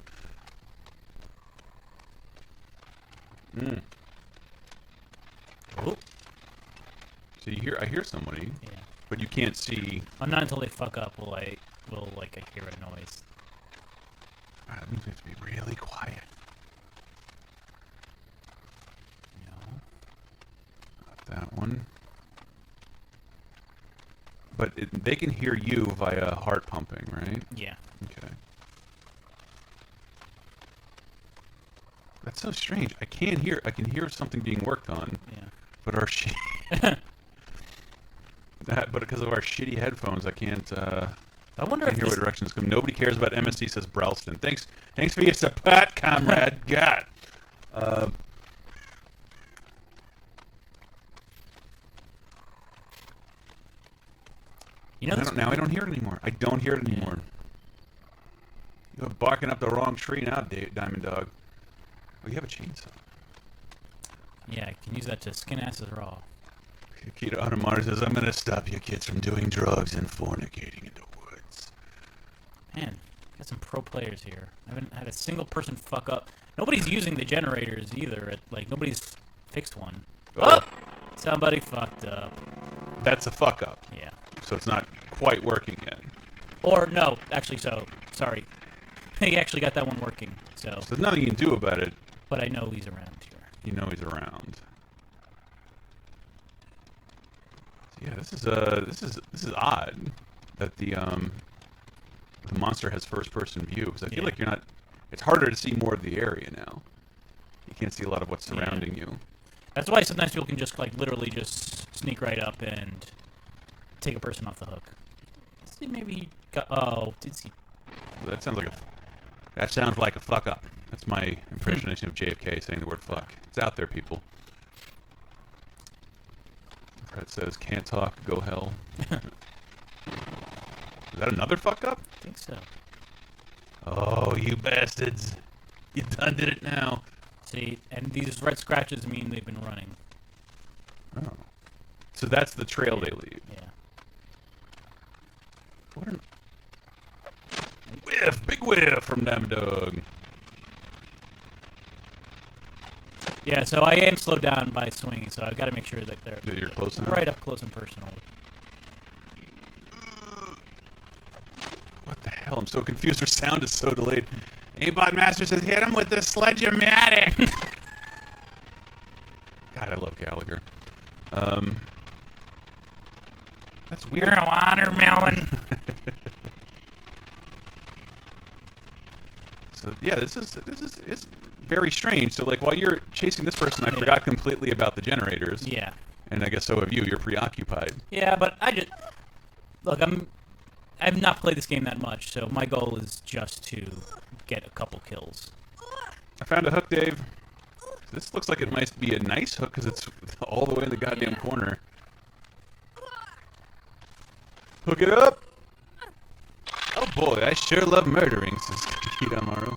Oh. So I hear somebody, but you can't see. Well, not until they fuck up will I hear a noise. That means we have to be really quiet. No, not that one. But they can hear you via heart pumping, right? Yeah. Okay. That's so strange. I can hear something being worked on. Yeah. But our but because of our shitty headphones, I can't. I wonder if hear what directions come. Nobody cares about MST, says Brelston. Thanks for your support, comrade. God. You know, I don't hear it anymore. I don't hear it anymore. You're barking up the wrong tree now, Diamond Dog. Oh, you have a chainsaw. Yeah, I can use that to skin asses raw. Keto Automar says, I'm going to stop you kids from doing drugs and fornicating in the woods. Man, got some pro players here. I haven't had a single person fuck up. Nobody's using the generators either. Nobody's fixed one. Oh! Somebody fucked up. That's a fuck up. Yeah. So it's not quite working yet. Or, no, actually, sorry. He actually got that one working, so there's nothing you can do about it. But I know he's around here. You know he's around. Yeah, this is odd that the monster has first-person view, because I feel like you're not. It's harder to see more of the area now. You can't see a lot of what's surrounding you. That's why sometimes people can just literally just sneak right up and take a person off the hook. Let's see, maybe he got. Oh, did he? Well, that sounds like a fuck up. That's my impersonation of JFK saying the word fuck. It's out there, people. Fred says, can't talk, go hell. Is that another fuck up? I think so. Oh, you bastards. You done did it now. See, and these red scratches mean they've been running. Oh. So that's the trail they leave. Yeah. What an whiff! Big whiff from Dog. Yeah, so I am slowed down by swinging, so I've got to make sure that they're you're close enough? Right up close and personal. What the hell? I'm so confused. Our sound is so delayed. Aimbot Master says, hit him with the sledge-o-matic! God, I love Gallagher. That's weird. You're a watermelon. So yeah, this is it's very strange. So like while you're chasing this person, I forgot completely about the generators. Yeah. And I guess so have you. You're preoccupied. Yeah, but I just look. I've not played this game that much, so my goal is just to get a couple kills. I found a hook, Dave. This looks like it might be a nice hook because it's all the way in the goddamn corner. Hook it up! Oh boy, I sure love murdering, says Kitamaru.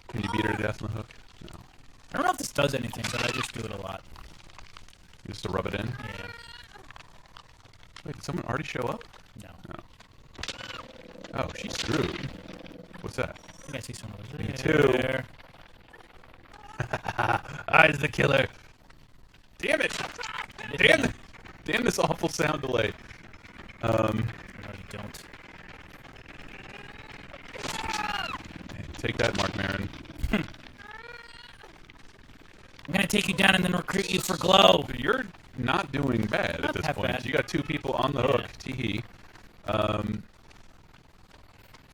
Can you beat her to death on the hook? No. I don't know if this does anything, but I just do it a lot. Just to rub it in? Yeah. Wait, did someone already show up? No. Oh, she's screwed. What's that? I think I see someone over Me there. I's the killer. Damn it! Damn this awful sound delay. No, you don't. Take that, Mark Maron. I'm gonna take you down and then recruit you for Glow. You're not doing bad Not at this that point. bad. You got 2 people on the hook. Teehee.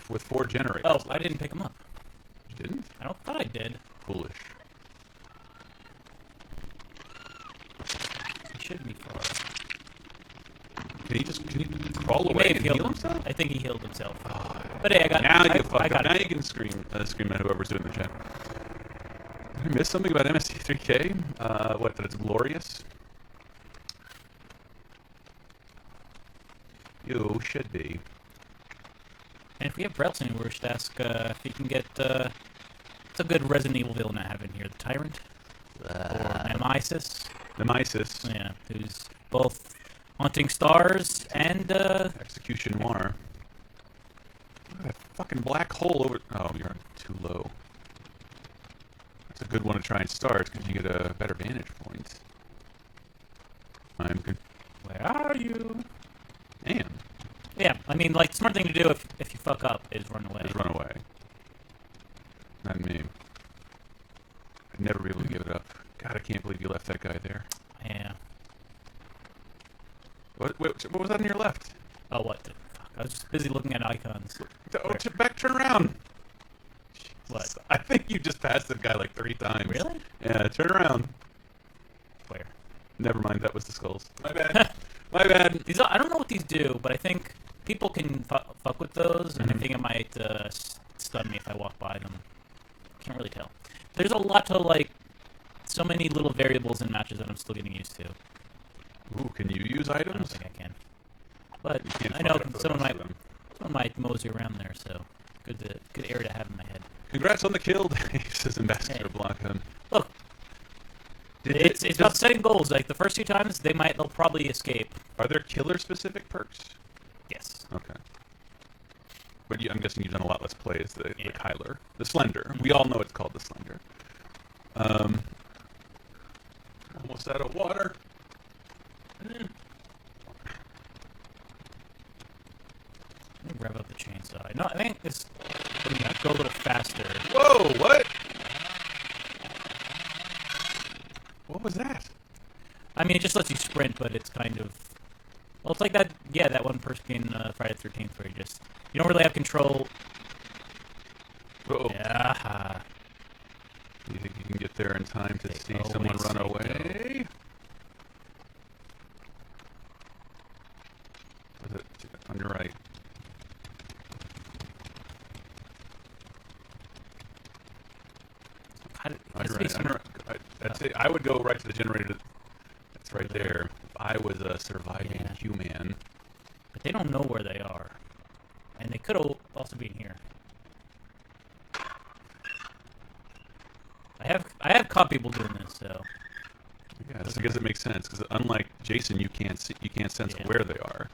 With 4 generators. Oh, left. I didn't pick him up. You didn't? I don't thought I did. Foolish. He shouldn't be far. Can he crawl away and heal himself? I think he healed himself. But hey, I got Now it. you fuck I up. got Now it. you can scream at whoever's doing the chat. Did I miss something about MST3K? What, that it's glorious? You should be. And if we have Brel soon, we should ask if he can get it's a good Resident Evil villain I have in here, the Tyrant. Or Nemesis. Nemesis. Yeah, who's both haunting stars and Execution Noir. Look at that fucking black hole over. Oh, you're too low. That's a good one to try and start because you get a better vantage point. I'm good. Where are you? Damn. Yeah, I mean, like, smart thing to do if you fuck up is run away. Just run away. Not me. I'd never be able to give it up. God, I can't believe you left that guy there. Yeah. What was that on your left? Oh, what the fuck? I was just busy looking at icons. Oh, turn around. What? I think you just passed that guy like 3 times. Really? Yeah, turn around. Where? Never mind, that was the skulls. My bad. My bad. These I don't know what these do, but I think people can fuck with those, and I think it might stun me if I walk by them. Can't really tell. There's a lot to, like, so many little variables in matches that I'm still getting used to. Ooh, can you use items? I don't think I can. But You can't I know fuck it up for the someone rest of them. might mosey around there, so good area to have in my head. Congrats on the kill, says Ambassador Blockhead. Look, it's about setting goals. Like the first 2 times, they'll probably escape. Are there killer-specific perks? Yes. Okay. But I'm guessing you've done a lot less play as the Kyler. The Slender. We all know it's called the Slender. Almost out of water. Let me rev up the chainsaw. No, I think this go a little faster. Whoa, what? What was that? I mean, it just lets you sprint, but it's kind of... Well, it's like that, yeah, that one person in Friday the 13th where you don't really have control. Uh-oh. Yeah. Do you think you can get there in time to see someone run away? Was it on your right? I'd say I would go right to the generator. That's right there. If I was a surviving human. But they don't know where they are. And they could also be in here. I have caught people doing this, so Yeah, I guess it makes sense because unlike Jason, you can't sense where they are.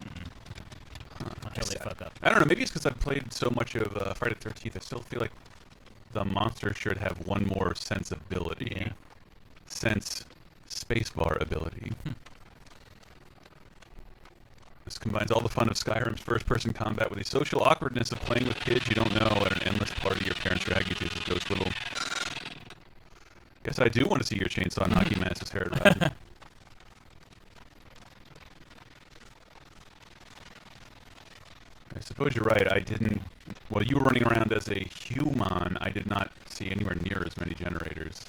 Until they fuck up. I don't know. Maybe it's because I've played so much of Friday the 13th. I still feel like the monster should have one more sensibility. Yeah. Sense spacebar ability. This combines all the fun of Skyrim's first-person combat with the social awkwardness of playing with kids you don't know at an endless party your parents drag you to as Ghost Little. Guess I do want to see your chainsaw knock Mantis' hair ride. I suppose you're right. I didn't... While you were running around as a human, I did not see anywhere near as many generators.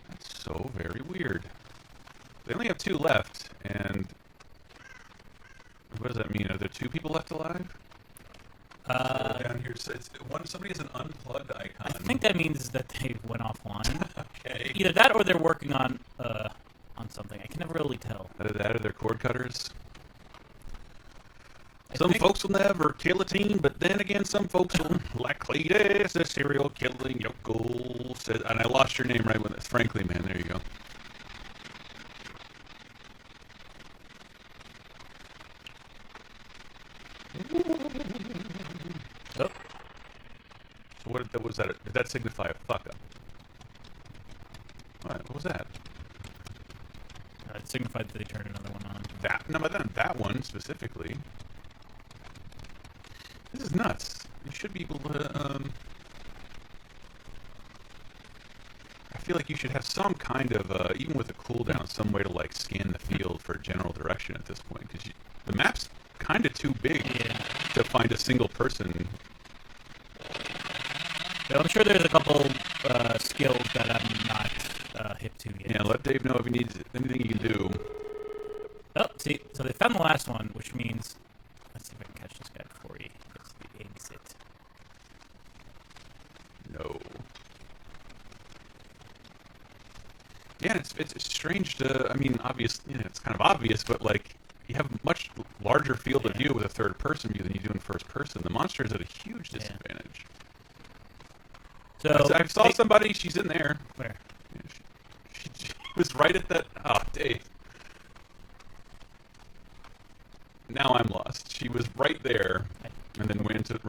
That's so very weird. They only have 2 left, and... What does that mean? Are there 2 people left alive? Down here, so somebody has an unplugged icon. I think that means that they went offline. Okay. Either that or they're working on something. I can never really tell. Either that or they're cord cutters. Some folks will never kill a teen, but then again, some folks will. Like Cletus, the serial killing yokel said. And I lost your name right when it's Frankly, man. There you go. Oh. So what was that? Did that signify a fuck up? What was that? It signified that they turned another one on. No, but then that one specifically. This is nuts. You should be able to. I feel like you should have some kind of, even with a cooldown, some way to like scan the field for general direction at this point, because the map's kind of too big to find a single person. So I'm sure there's a couple skills that I'm not hip to yet. Yeah, let Dave know if he needs anything he can do. Oh, see, so they found the last one, which means, let's see if I can catch this guy before he gets to the exit. No. Yeah, it's strange to, I mean, obviously, it's kind of obvious, but like, you have a much larger field of view with a third-person view than you do in first-person. The monster is at a huge disadvantage. So I saw somebody. She's in there. Where? Yeah, she was right at that. Oh, Dave. Now I'm lost. She was right there, and then ran to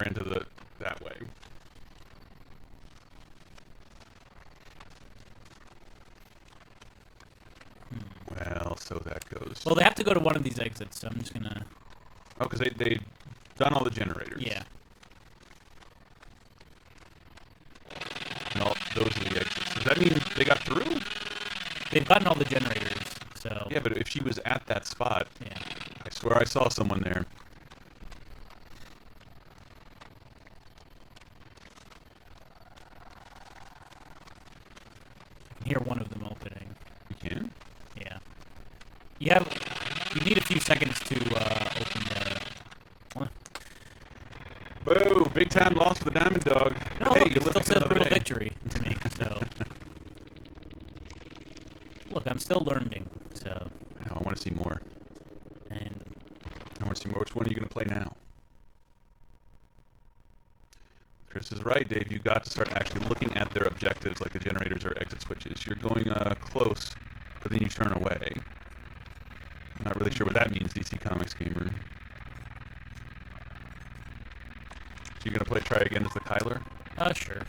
that way. Well, so that goes. Well, they have to go to one of these exits, so I'm just gonna. Oh, because they done all the generators. Yeah. And all, those are the exits. Does that mean they got through? They've gotten all the generators, so... Yeah, but if she was at that spot... Yeah. I swear I saw someone there. I can hear one of them opening. You can? Yeah. You need a few seconds to open the... Boo! Big time loss for the Diamond Dog. No, hey, look, you it still says brutal victory to me, so... Look, I'm still learning, so... I want to see more. And... I want to see more. Which one are you going to play now? Chris is right, Dave. You got to start actually looking at their objectives like the generators or exit switches. You're going close, but then you turn away. I'm not really sure what that means, DC Comics gamer. So you're going to try again as the Kyler? Sure.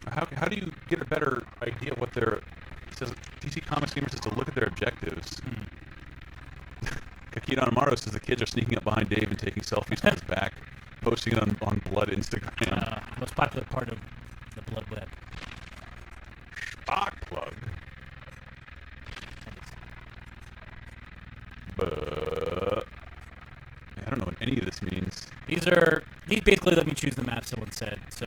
How do you get a better idea what their... It says DC Comics gamer says to look at their objectives. Kakita Amaro says the kids are sneaking up behind Dave and taking selfies with his back, posting it on Blood Instagram. Most popular part of the Blood Web. Spark plug. But I don't know what any of this means. These basically let me choose the map, someone said. So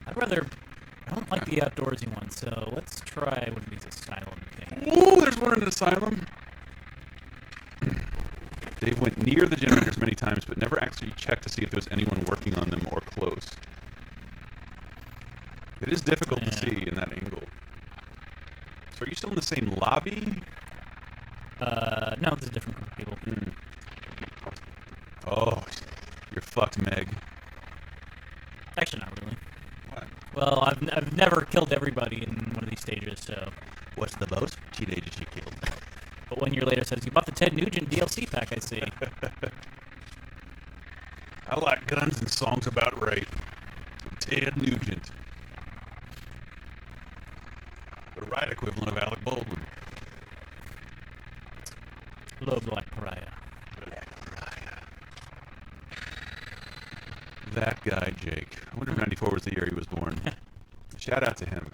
I don't like the outdoorsy one, so let's try one of these asylum things. Ooh, there's one in an asylum. Dave went near the generators many times, but never actually checked to see if there was anyone working on them or close. It is difficult to see in that angle. So are you still in the same lobby? No, it's a different group of people. Oh, you're fucked, Meg. Actually, not really. What? Well, I've never killed everybody in one of these stages, so... What's the most teenagers you killed? But 1 year later says, you bought the Ted Nugent DLC pack, I see. I like guns and songs about rape. Ted Nugent. The right equivalent of Alec Baldwin. Hello, Black Pariah. Black Pariah. That guy, Jake. I wonder if 94 was the year he was born. Shout out to him.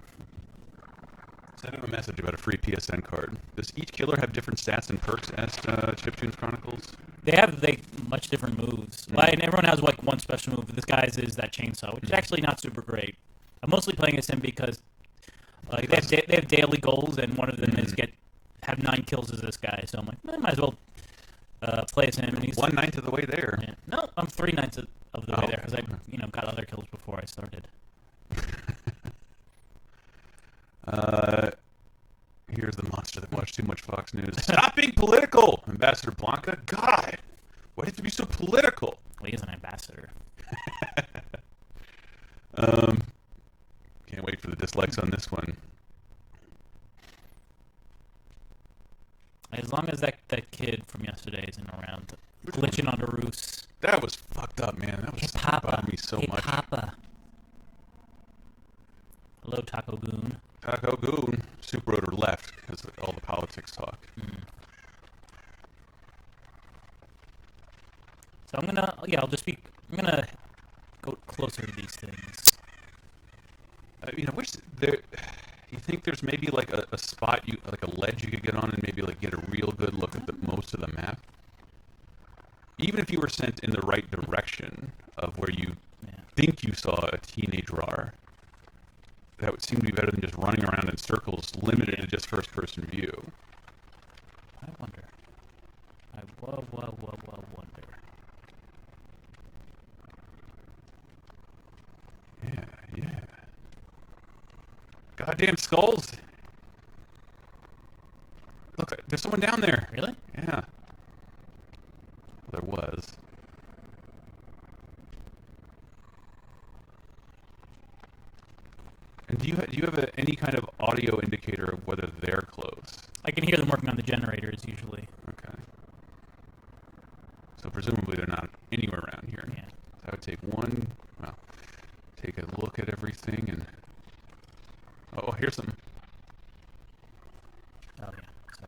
Send him a message about a free PSN card. Does each killer have different stats and perks as Chiptunes Chronicles? They have much different moves. Mm. And everyone has like one special move. This guy's is that chainsaw, which is actually not super great. I'm mostly playing as him because they have daily goals, and one of them is have 9 kills as this guy. So I'm like, I might as well play as him. And he's 1/9 of the way there. Yeah. No, I'm 3/9 of the way there because I got other kills before I started. Here's the monster that watched too much Fox News. Stop being political, Ambassador Blanca. God, why do you have to be so political? Well, he is an ambassador. Can't wait for the dislikes on this one. As long as that kid from yesterday isn't around, glitching on the roofs. That was fucked up, man. That was bothered me so much. Papa. Hello, Taco Goon. Taco Goon. Super Rotor left because of all the politics talk. So I'm gonna, I'm gonna go closer to these things. I mean, I wish there. You think there's maybe like a spot like a ledge you could get on and maybe like get a real good look at the most of the map? Even if you were sent in the right direction of where you think you saw a teenage RAR, that would seem to be better than just running around in circles limited to just first-person view. I wonder. I wonder. Yeah. Goddamn skulls! Look, there's someone down there. Really? Yeah. Well, there was. And do you have any kind of audio indicator of whether they're close? I can hear them working on the generators usually. Okay. So presumably they're not anywhere around here. Yeah. So I would take a look at everything and... Oh, here's some. Oh, yeah. So.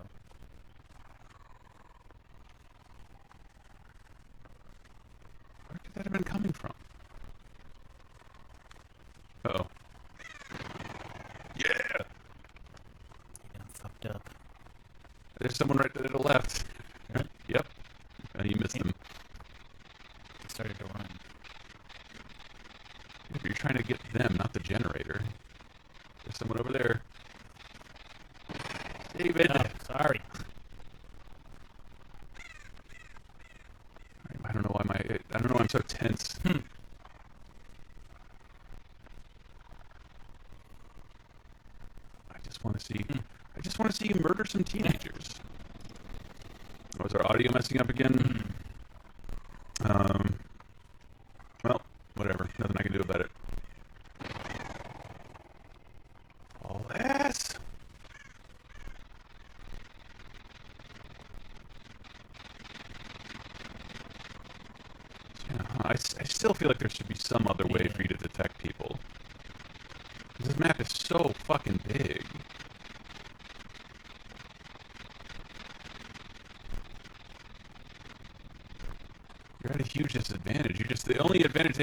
Where could that have been coming from? Uh-oh. Yeah! I'm fucked up. There's someone right to the left. Really? Yep. You missed them. He started to run. You're trying to get them, not the generator. There's someone over there. David! Oh, sorry. I don't know why I'm so tense. I just want to see you murder some teenagers. Oh, is our audio messing up again? Well, whatever. Nothing I can do about it. All ass. Yeah, I still feel like there should be some other way for you to detect people. This map is so fucking big. You're at a huge disadvantage. The only advantage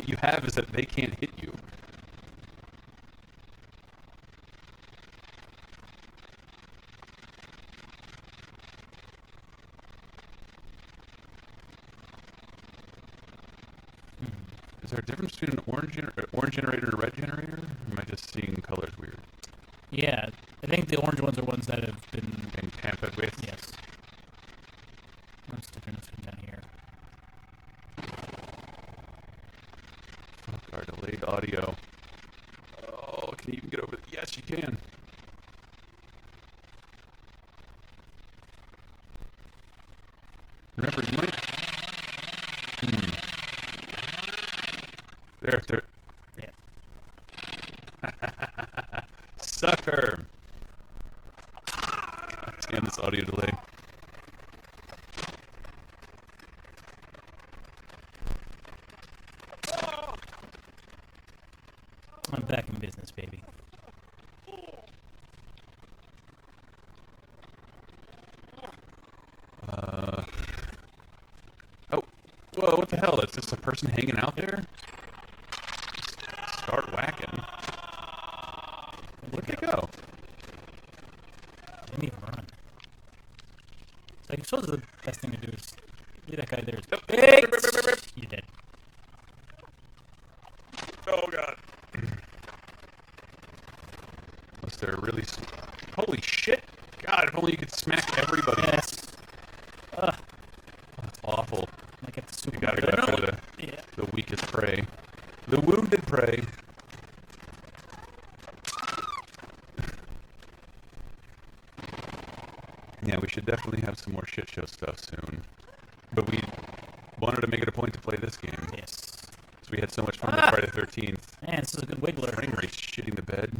you have is that they can't hit you. Is there a difference between an orange generator and a red generator? Or am I just seeing colors weird? Yeah, I think the orange ones are ones that have been tampered with? Yes. I'm sticking this one down here. Fuck our delayed audio. Oh, can you even get over it? Yes, you can. Remember, you might... They're... Yeah. Sucker! Damn, this audio delay. I'm back in business, baby. Oh, whoa! What the hell? That's just a person hanging out there. Start whacking. Where'd they go? Didn't even run. So I suppose the best thing to do is leave that guy there. Hey! You're dead. Oh god. Unless they're really... Holy shit! God, if only you could smack everybody. Yes. That's awful. I get the super. You gotta go after the weakest prey. The wounded prey. Yeah, we should definitely have some more shit show stuff soon. But we wanted to make it a point to play this game. Yes. So we had so much fun with Friday the 13th. Man, this is a good wiggler. Frame rate shitting the bed.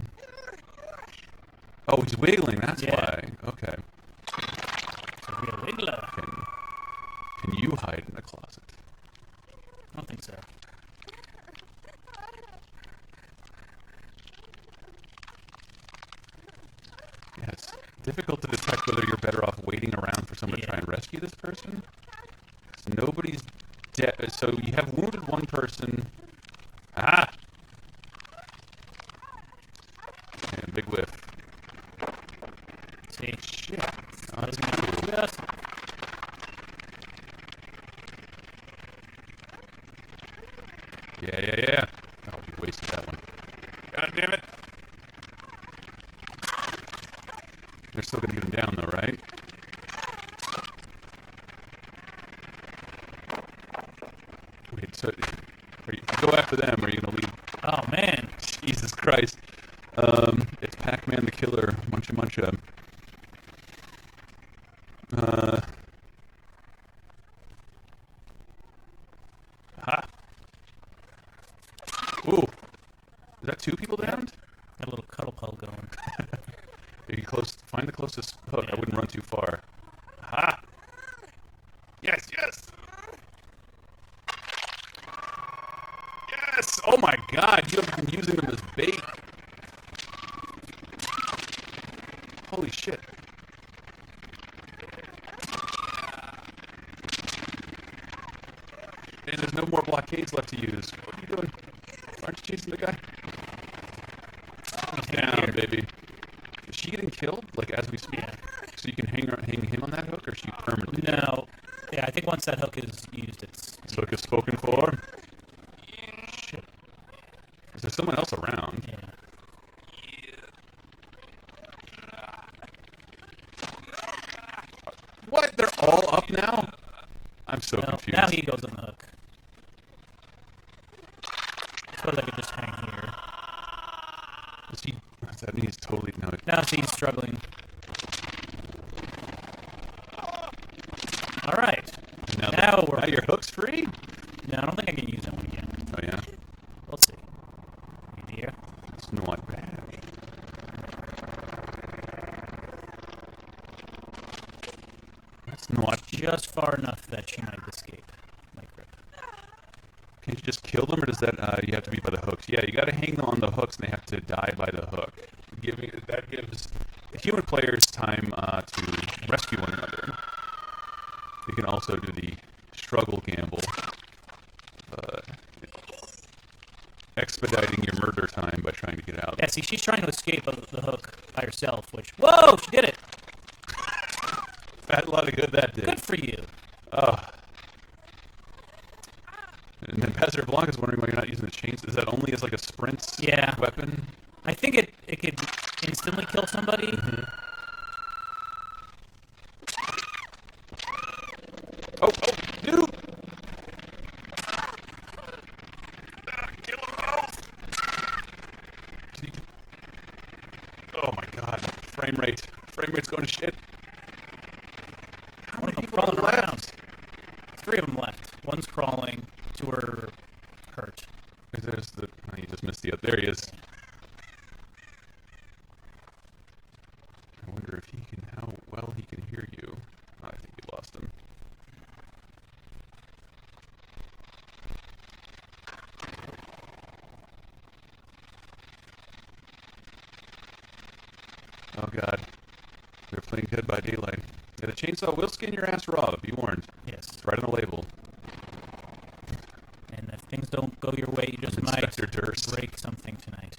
Oh, he's wiggling, that's why. Okay. It's a real wiggler. Can you hide in a closet? I don't think so. Yeah, it's difficult to detect whether you're better off waiting around for someone to try and rescue this person. So nobody's dead. So you have wounded one person. Ah! And big whiff. See? Shit. Oh, that's cool. Yes. Yeah. Oh, you wasted that one. God damn it. They're still gonna get him down though, right? Wait, so are you go after them or are you gonna leave? Oh man. Jesus Christ. It's Pac-Man the Killer, Muncha Muncha. Ha! Ooh! Is that two people downed? Got a little cuddle puddle going. You close. Find the closest hook. I wouldn't run too far. Ha! Yes! Yes! Oh my God! You have been using them as bait. Holy shit! And there's no more blockades left to use. What are you doing? Aren't you chasing the guy? He's down, baby. Is she getting killed, like, as we speak? Yeah. So you can hang him on that hook, or is she permanently dead? No. Yeah, I think once that hook is used, it's... This hook is spoken for? Shit. Is there someone else around? Yeah. What? They're all up now? I'm so confused. Now he goes on the hook. I suppose I could just hang here. Is he... That means totally... No, Now he's struggling. Alright. Now your hook's free? No, I don't think I can use that one again. Oh, yeah? Let's see. You dear? It's not bad. That's not... Just far enough that she might escape my grip. Can you just kill them, or does that you have to be by the hooks? Yeah, you got to hang them on the hooks, and they have to die by the hook. That gives the human players time to rescue one another. You can also do the struggle gamble, expediting your murder time by trying to get out. Yeah, see, she's trying to escape the hook by herself, which... Whoa! She did it! Had a lot of good that did. Good for you. Oh. And then Pastor Blanca's wondering why you're not using the chains. Is that only as like a sprint weapon? I think it could instantly kill somebody. Mm-hmm. Oh, dude! Kill them both! Oh my God! Frame rate's going to shit. How many people are left? 3 of them left. One's crawling. 2 are hurt. There's Yep, there he is. I wonder if he can, how well he can hear you. Oh, I think we lost him. Oh god. They're playing Dead by Daylight. Yeah, the chainsaw will skin your ass raw, be warned. Yes. It's right on the label. And if things don't go your way, you just might break something tonight.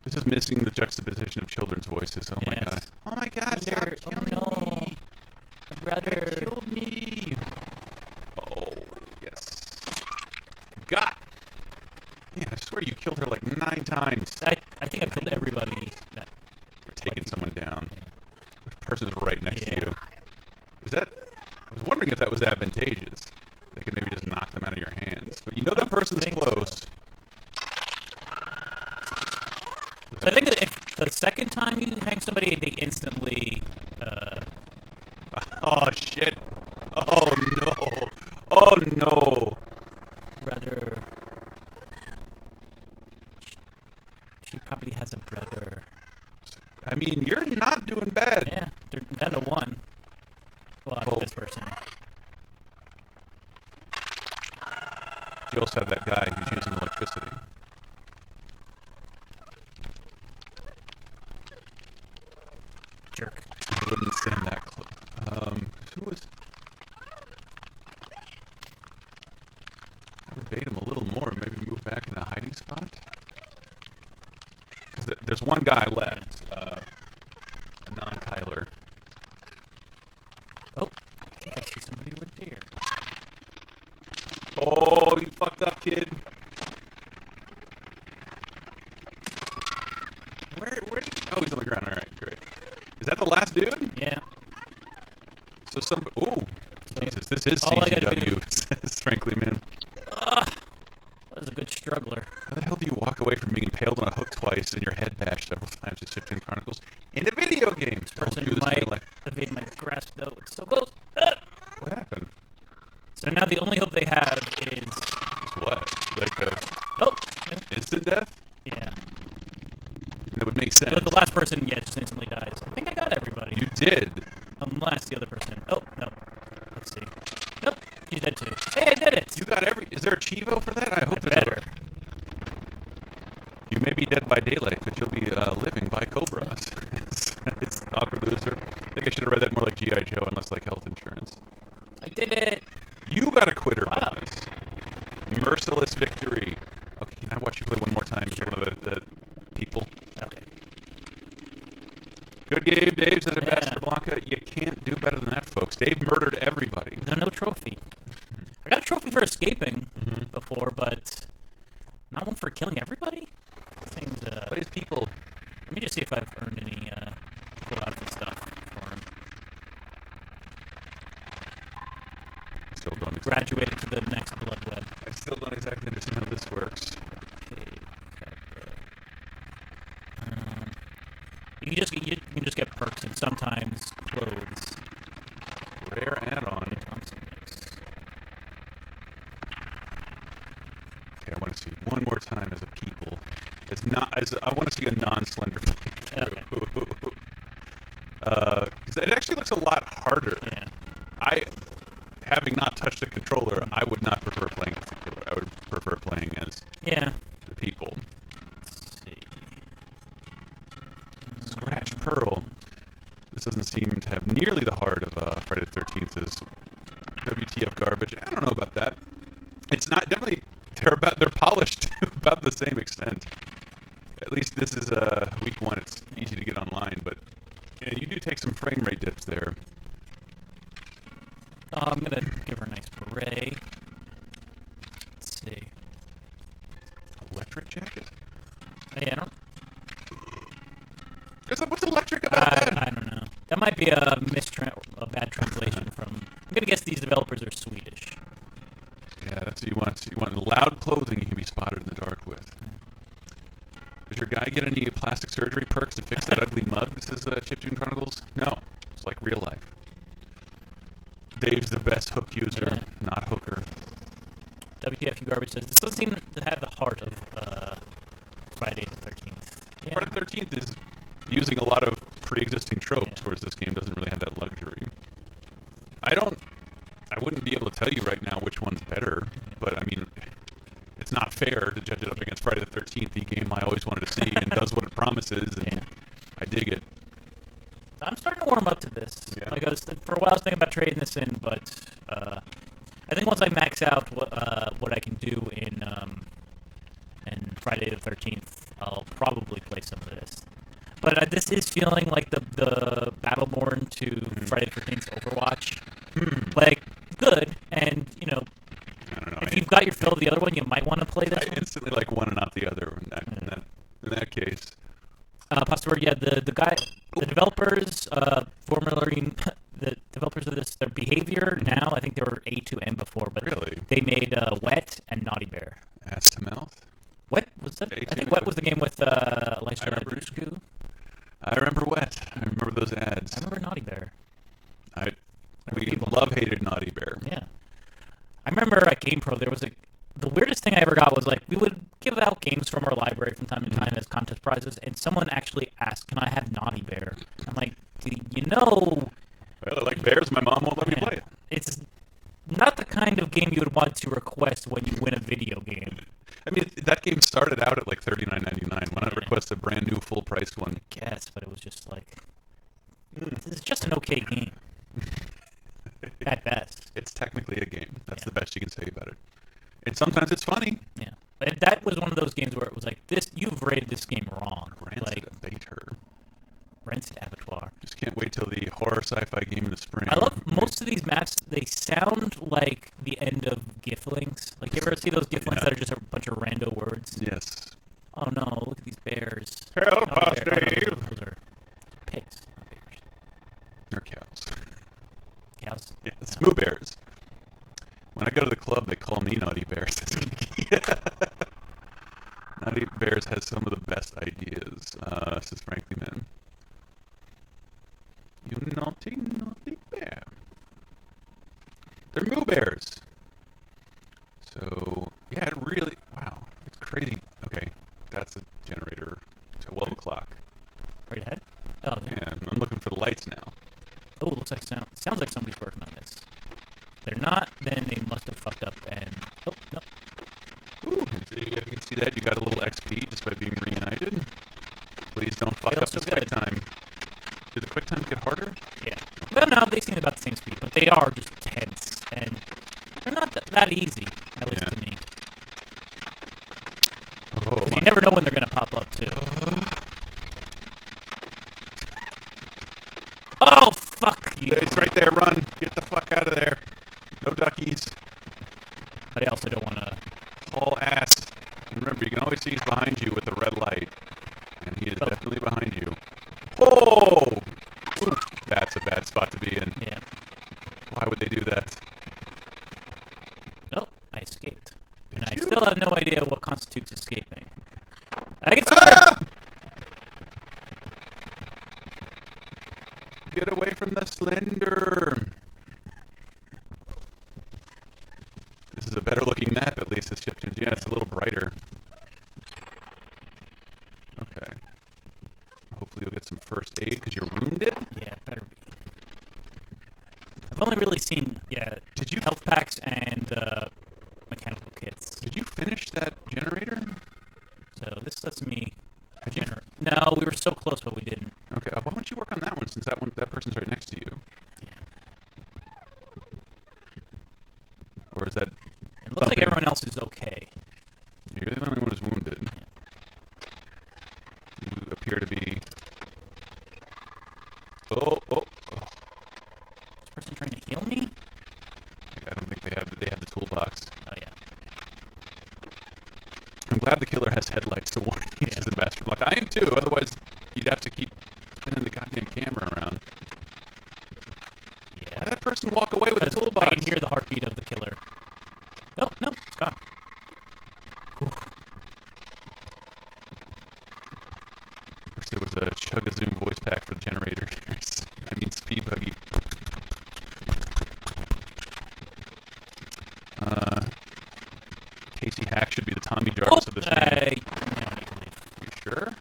This is missing the juxtaposition of children's voices. Oh my god. Oh my god, stop killing me! My brother killed me! Oh, yes. God! Yeah, I swear you killed her like 9 times. I think I killed everybody. You're taking someone down. The person's right next to you. Is that... I was wondering if that was advantageous. They could maybe just knock them out of your hands. But you know that person's close. So I think that if the second time you hang somebody, they instantly... Oh, shit. Oh, no. Oh, no. Brother... She probably has a brother. I mean, you're not doing bad. Yeah, they're down to 1. Well, this person. You also have that guy who's using electricity. Jerk. I wouldn't stand that close. Who was... I would bait him a little more, maybe move back in a hiding spot. Because there's one guy left, a non-Kyler. Oh, I think I see somebody over there. Oh, you fucked up, kid. Where oh, he's on the ground. All right, great. Is that the last dude? Yeah. So ooh, Jesus, this is CGW, says Frankly Man. That was a good struggler. How the hell do you walk away from being impaled on a hook twice and your head bashed several times in Shifting Chronicles in a video game? This person might evade my grasp, though. It's so close. What happened? So now the only hope they have is... What? Like a... Oh! Instant death? Yeah. That would make sense. But the last person, yeah, just instantly dies. I think I got everybody. You did. Unless the other person... Oh, no. Let's see. Nope. She's dead too. Hey, I did it! You got every... Is there a Chivo for that? I hope there's better. You may be dead by daylight, but you'll be living by cobras. It's awkward loser. I think I should have read that more like G.I. Joe and less like health insurance. I did it! You got a quitter bonus. Merciless victory. Okay, can I watch you play one more time? Sure. One of the people. Okay. Good game, Dave, said Ambassador Blanca. You can't do better than that, folks. Dave murdered everybody. No trophy. I got a trophy for escaping before, but not one for killing everybody? Seems, what is people? Let me just see if I've earned any cool outfit stuff for him. Still don't exactly. Graduated to the next blood web. I still don't exactly understand how this works. Okay, you can just get perks and sometimes clothes. Rare add-on. Okay, I want to see one more time as a people. I want to see a non-slender Okay. It actually looks a lot harder. Yeah. Having not touched the controller, I would not prefer playing as the killer. I would prefer playing as the people. Let's see. Scratch Pearl. This doesn't seem to have nearly the heart of Friday the 13th as WTF garbage. I don't know about that. It's not definitely they're polished to about the same extent. At least this is week 1. It's easy to get online, but yeah, you do take some frame rate dips there. Oh, I'm gonna give her a nice beret. Let's see. Electric jacket? Hey, I don't. What's electric about that? I don't know. That might be a bad translation from. I'm gonna guess these developers are Swedish. Yeah, that's what you want. You want loud clothing you can be spotted in the dark with. Does your guy get any plastic surgery perks to fix that ugly mug? This is Chiptune Chronicles? No. It's like real life. Dave's the best hook user, not hooker. WTF Garbage says, this doesn't seem to have the heart of Friday the 13th. Yeah. Friday the 13th is using a lot of pre-existing tropes, whereas this game doesn't really have that luxury. I wouldn't be able to tell you right now which one's better, but I mean, it's not fair to judge it up against Friday the 13th, the game I always wanted to see and does what it promises, and I dig it. I'm starting to warm up to this. Yeah. Like for a while I was thinking about trading this in, but I think once I max out what I can do in Friday the 13th, I'll probably play some of this. But this is feeling like the Battleborn to Friday the 13th Overwatch. Like, good, and, you know, I don't know, if you've got your fill of the other one, you might want to play this one. I instantly like one and not the other in that case. Possibly, yeah, the developers, formerly the developers of this, their behavior now, I think they were A2M before, but really? They made Wet and Naughty Bear. Ass to mouth? Wet was that? I think Wet was the game with Lystra Dushku. I remember Wet. I remember those ads. I remember Naughty Bear. We love-hated Naughty Bear. Yeah. I remember at GamePro, there was the weirdest thing I ever got was, like, we would give out games from our library from time to time as contest prizes, and someone actually asked, can I have Naughty Bear? I'm like, you know... Well, I like bears, my mom won't let me play it. It's not the kind of game you would want to request when you win a video game. I mean, that game started out at like $39.99. Why not request a brand new full-priced one? I guess, but it was just like... This is just an okay game. At best. It's technically a game. That's the best you can say about it. And sometimes it's funny. Yeah. But that was one of those games where it was like, you've rated this game wrong. Rancid Abattoir. Rancid Abattoir. Just can't wait till the horror sci-fi game in the spring. I love most of these maps. They sound like the end of GIF links. Like, you ever see those GIF links that are just a bunch of rando words? Yes. Oh no, look at these bears. Help us, Dave! Those are pigs, not bears. They're cows. Cows? Yes, moo bears. When I go to the club, they call me Naughty Bears. Naughty Bears has some of the best ideas, says Frankly Man. You naughty, naughty bear. They're moo bears. So, yeah, it really, wow, it's crazy. Okay, that's a generator. 12 o'clock. Right ahead? Oh, yeah. I'm looking for the lights now. Oh, looks like sounds like somebody's working on this. They're not, then they must have fucked up and... Oh, no. Ooh, you can see that. You got a little XP just by being reunited. Please don't fuck up this quick time. Did the quick time get harder? Yeah. Well, no, they seem about the same speed, but they are just tense, and they're not that easy, at least to me. Because you never know when they're going to pop up, too. Oh, fuck you. It's right there, run. Get the fuck out of there. No duckies. But I also don't want to... Haul ass. And remember, you can always see he's behind you with the red light. And he is definitely behind you. Oh! Ooh, that's a bad spot to be in. Yeah. Why would they do that? Nope, I escaped. And I still have no idea what constitutes escaping. I get somewhere! Get away from the Slender! This is a better looking map, at least. It's shifted. Yeah, it's a little brighter. Okay. Hopefully you'll get some first aid, because you're wounded? Yeah, better be. I've only really seen, health packs and mechanical kits. Did you finish that generator? So this lets me... No, we were so close, but we didn't. Okay, why don't you work on that one, since that person's right next to you? Yeah. Or is that... It looks like everyone else is okay. You're the only one who's wounded. Yeah. You appear to be... Oh. Is this person trying to heal me? I don't think they have the toolbox. Oh, yeah. I'm glad the killer has headlights to warn you. He's a bastard. Like, I am too, otherwise you'd have to keep spinning the goddamn camera around. Yeah. Why did that person walk away with a toolbox? I can hear the heartbeat of the killer. Oh, no, it's gone. First there was a Chug-a-Zoom voice pack for the generator. I mean speed buggy. Casey Hack should be the Tommy Jarvis of this game. You sure?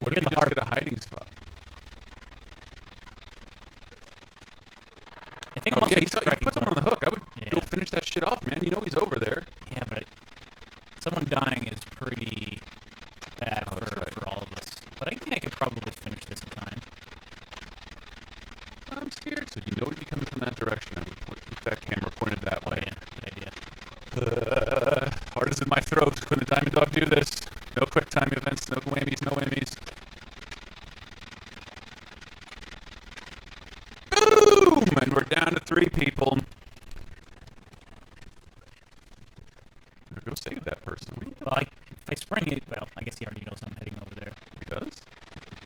What if he just get a hiding spot? I think yeah, he put someone on the hook. I would go finish that shit off, man. You know he's over there. Yeah, but someone dying is pretty bad for all of us. But I think I could probably finish this in time. I'm scared. So you know he'd be coming from that direction. I would keep that camera pointed that way. Yeah, good idea. Heart is in my throat. Couldn't a Diamond Dog do this? No quick time events, no whammies, no whammies. Boom! And we're down to 3 people. Go save that person. Well, if I spring it, well, I guess he already knows I'm heading over there. He does?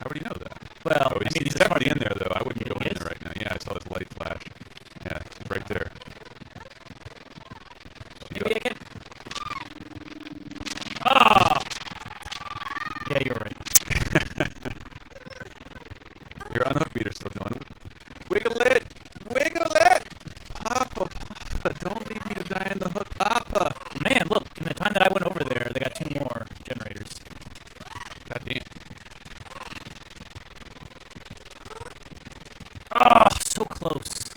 How would he know that? Well, he's definitely in there, though. I wouldn't go in there right now. Yeah, I saw his light flash. Yeah, he's right there. Maybe I can. Ah! Yeah, you're right. Your unhook beater's still going. Wiggle it! Wiggle it! Papa, don't leave me to die in the hook, Papa! Man, look, in the time that I went over there, they got 2 more generators. God damn. Ah, so close.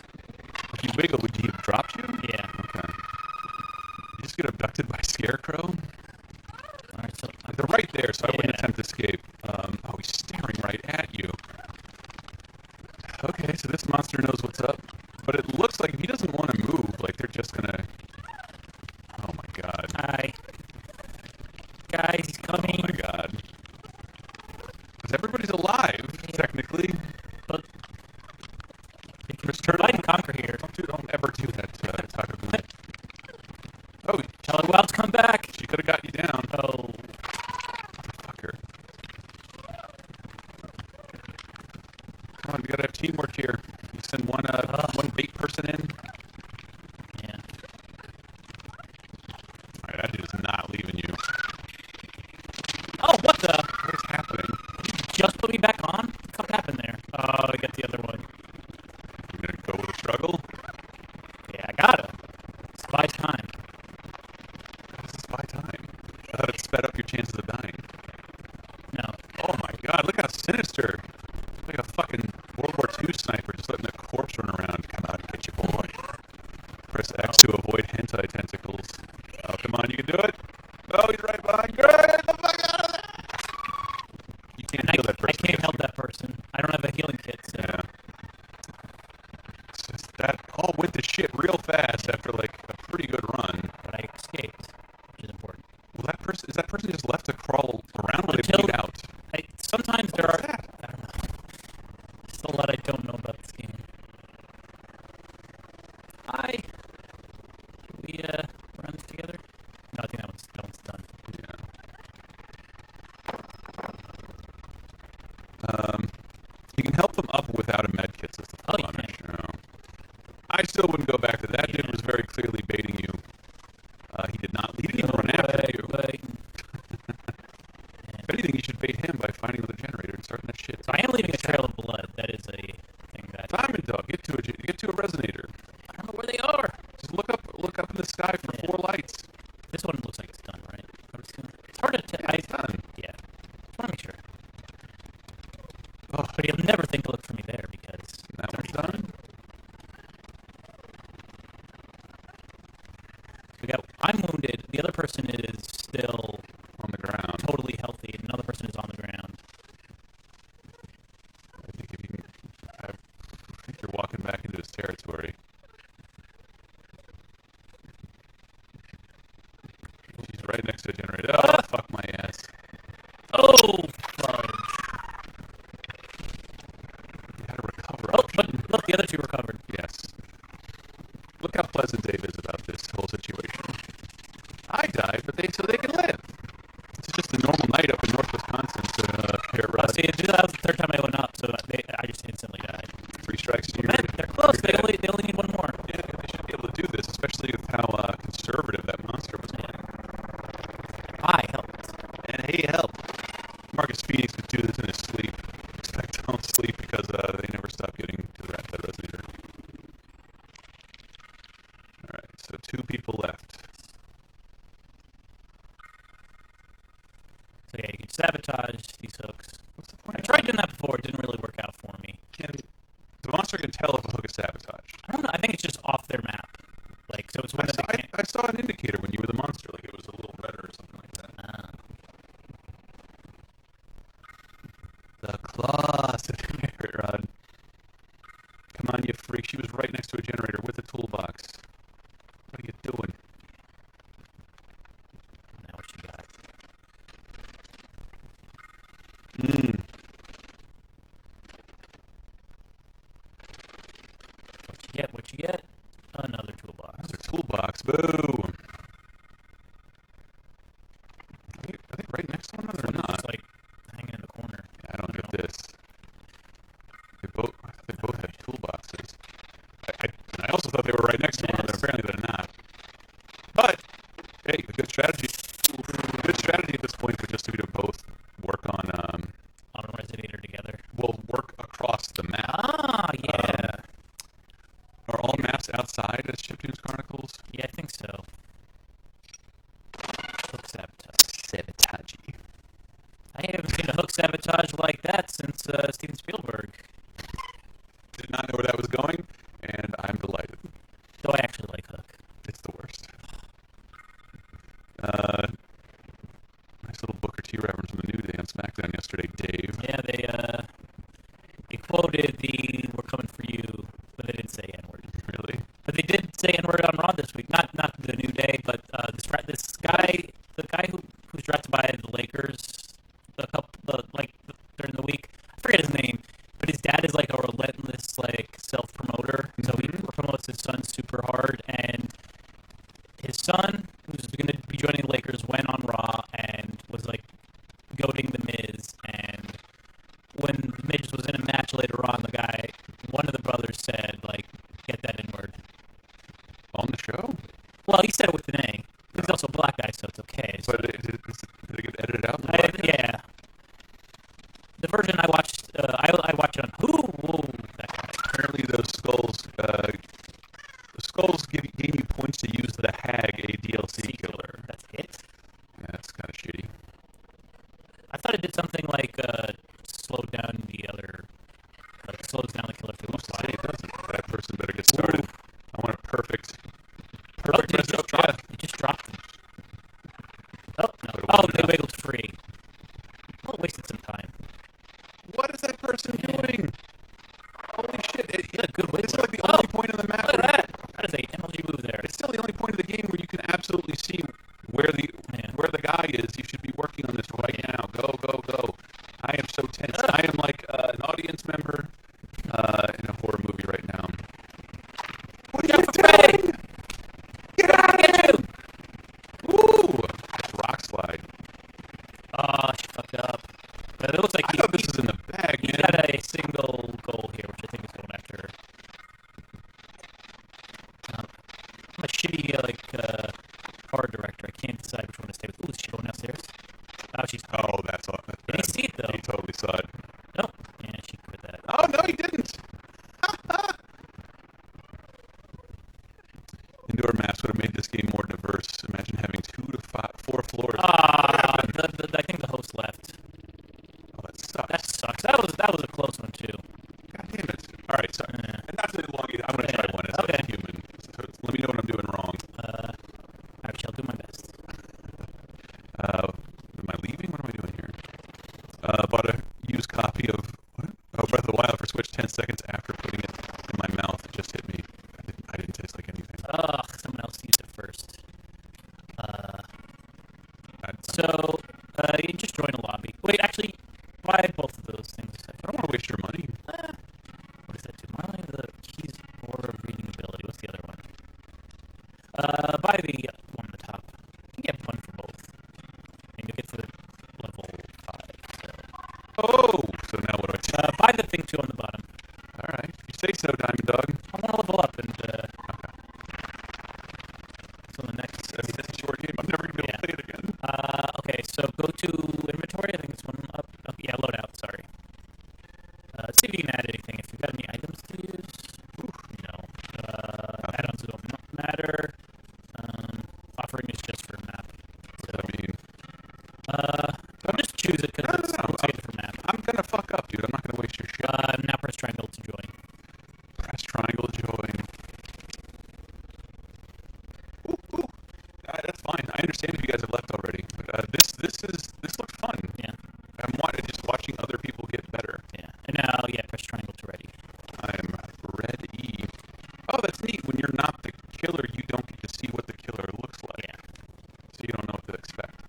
If you wiggle, would he have dropped you? Yeah. Okay. You just get abducted by Scarecrow? Alright, so they're right there, so I wouldn't attempt to escape. Oh, he's staring right at you. Okay, so this monster knows what's up. But it looks like if he doesn't want to move, like they're just gonna... Oh my god. Hi. Guys, he's coming. Oh my god. Because everybody's alive, technically. But... Chris, divide and conquer here. Don't ever do that, Taco Gun. Oh, Charlie Wild's come back! She could have got you down. Oh. Fucker. Come on, we gotta have teamwork here. You send one bait person in. Yeah. Alright, that dude is not leaving you. Oh, what the? What is happening? You just put me back on? What the fuck happened there? Oh, I got the other one. You're gonna go with a struggle? Yeah, I gotta. Spy time. This is spy time. I thought it sped up your chances of dying. No. Oh my god, look how sinister. Like a fucking World War II sniper just letting a corpse run around. Come on, get your boy. Press X to avoid hentai tentacles. Oh, come on, you can do it. Oh, he's right behind. Get the fuck out of there! You can't heal that person. I can't help that person. I don't have a healing kit, so... Yeah. It's just that all went to shit real fast after, like, a pretty good run. But I escaped, which is important. Well, is that person just left to crawl around or they bleed out? Sometimes there are... I don't know. There's a lot I don't know about this game. Hi. Can we, run this together? No, I think that one's done. Yeah. You can help them up without a med kit, so that's the punish. I still wouldn't go back to that. Dude was very clearly baiting you. He didn't even run after you. If anything, you should bait him by finding the generator and starting that shit. So I am leaving a trail of blood. That is a thing that... Diamond Dog, get to a resonator. I don't know where they are. Just look up in the sky for 4 lights. This one looks like it's done, right? It's hard to tell. Yeah, it's done. Yeah. Just want to make sure. Oh. But you'll never think to look for me there because... That one's done? I'm wounded. The other person is still... on the ground. Totally healthy. And another person is on the ground. I think you're walking back into his territory. She's right next to a generator. Oh, fuck my ass. Oh, fudge. You had a recover Oh, option. but look, the other 2 recovered. Yes. Look how pleasant Dave is about this whole situation. I died, but so they can live. It's just a normal night up in North Wisconsin. So, see, that was the 3rd time I went up, so I just instantly died. 3 strikes to you. They're close. They only need 1 more. Yeah, they should be able to do this, especially with how conservative that monster was playing. I helped. And he helped. Marcus Phoenix could do this in his sleep. Except don't sleep because they never stop getting to that resonator. Alright, so 2 people left. sabotage these hooks. What's the point? I tried doing that before. It didn't really work out for me. The monster can tell if a hook is sabotaged. I don't know. I think it's just off their map. Like, so it's when I saw an indicator when you were the monster. Like, it was a little redder or something like that. The claw, said Rod. Come on, you freak. She was right next to a generator with a toolbox. What are you doing? Now what you got? What you get? Another toolbox. Another toolbox. Boom. Are they right next to one another or not? Just like hanging in the corner. Yeah, I don't get this. They both have toolboxes. I also thought they were right next to one another. Apparently they're not. But hey, a good strategy. Good strategy at this point would just be to both work on a resonator together. We'll work across the map. Ah, yeah. Are all maps outside as Chiptunes Chronicles? Yeah, I think so. Hook sabotage. Sabotage. I haven't seen a hook sabotage like that since Steven Spielberg. Did not know where that was going, and I'm delighted. Though I actually like Hook. It's the worst. Nice little Booker T reference from the New Day on SmackDown yesterday, Dave. Yeah, they quoted the "We're coming for you," but they didn't say N-word. Really? But they did say N-word on Raw this week. Not the New Day, but this guy, the guy who's drafted by the Lakers, during the week. I forget his name, but his dad is like a relentless self-promoter. So he promotes his son super hard, and his son, who's going to be joining the Lakers, went on Raw and was goating the Miz. And when the Miz was in a match later on, one of the brothers said, get that N-word. On the show? Well, he said it with an A. He's also a black guy, so it's okay. But did it get edited out? Yeah. The version I watched, I watched it on Whoa, that guy. Apparently those skulls gave you points to use the Hag, a DLC killer. That's it? Yeah, that's kind of shitty. I thought it did something slowed down slows down the killer through Who's to say it doesn't? That person better get started. Ooh. I want a perfect mess up. Yeah. You just dropped them. Oh, no. They wiggled free. Well, it wasted some time. What is that person doing? Holy shit. Good it's like the only point on the map. Look at that. That is a MLG move there. It's still the only point of the game where you can absolutely see where the guy is. You should be working on this right now. Go, go, go. I am so tense. I am like an audience member in a horror movie right now. What are you doing? Get out of here! Ooh! Rock slide. Oh, she fucked up. But it looks like I thought this was in the bag, man. He's got a single goal here, which I think is going after her. I'm a shitty, horror director. I can't decide which one to stay with. Ooh, is she going downstairs? Oh, that's all. Did he see it, though? He totally saw it. No. Yeah, she quit that. Oh, no, he didn't. Indoor maps would have made this game more diverse. Imagine having 2 to 4 floors. I think the host left. Oh, that sucks. That sucks. That was a close one, too. God damn it. All right, sorry. And not to elongate, I'm going to try one as a human. So let me know what I'm doing wrong. I shall do my best. Am I leaving? What am I doing here? Bought a used copy of Breath of the Wild for Switch 10 seconds after putting it in my mouth. It just hit me. I didn't taste like anything. Ugh, someone else used it first. So, you just join a lobby. Wait, actually, buy both of those things. I don't want to waste your money. What does that do? Mine the keys or reading ability. What's the other one? Buy the one on the top. You can get one for both. And you'll get to level 5. So. Oh! So now what do I do? Buy the thing 2 on the bottom. Alright. You say so, Diamond Dog. I want to level up and, okay. So the next... That's a short game. I'm never going to be able to play it again. Okay, so go to inventory. I think it's one up. Oh, yeah, loadout, sorry. See if you can add anything. If you've got any items to use. No. Add-ons don't matter. Offering is just for map. What does that mean? I'll just choose use it because it's a different map. I'm gonna fuck up, dude. I'm not gonna waste your shit. Now press triangle to join. Press triangle to join. Ooh. That's fine. I understand if you guys have left already. But, this looks fun. Yeah. I'm just watching other people get better. Yeah. And now, press triangle to ready. I'm ready. Oh, that's neat. When you're not the killer, you don't get to see what the killer looks like. Yeah. So you don't know what to expect.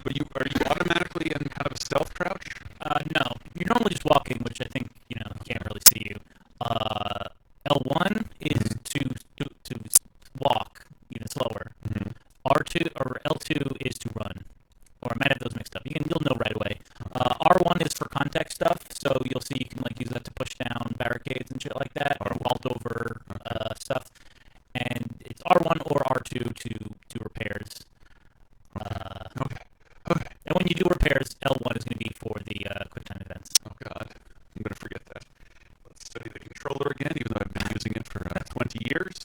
But are you automatically in kind of a stealth crouch? No. You're normally just walking, which I think, he can't really see you. L1 is to walk even slower. R2 or L2 is to run. Or I might have those mixed up. You'll know right away. R1 is for context stuff, so you'll see you can use that to push down barricades and shit like that, or vault over stuff. And it's R1 or R2 to repairs. Okay. And when you do repairs, L1 is going to be for the QuickTime events. Oh god, I'm gonna forget that. Let's study the controller again, even though I've been using it for 20 years.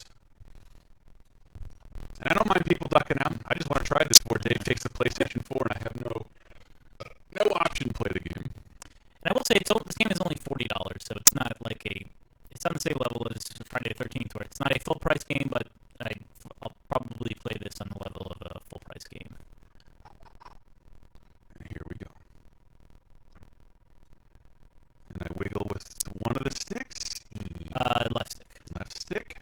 And I don't mind people ducking out. I just want to try this before Dave takes the PlayStation 4 and I have no option to play the game. And I will say, this game is only $40, so it's not like it's on the same level as Friday the 13th, where it's not a full price game, but I'll probably play this on the level of a full price game. And here we go. And I wiggle with one of the sticks. Left stick. Left stick.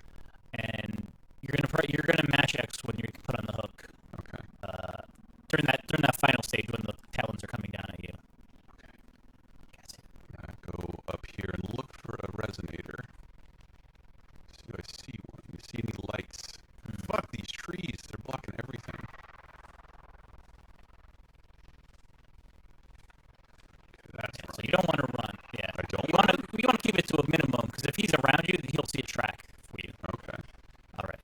And you're gonna mash X when you put on the hook. Okay. During that final stage when the talons are coming down at you. Okay. Go up here and look for a resonator. Do I see one? Do you see any lights? Fuck these trees! They're blocking everything. Okay, that's So you don't want to run. Yeah. I don't. You want to keep it to a minimum, because if he's around you, he'll see a track for you. Okay. All right.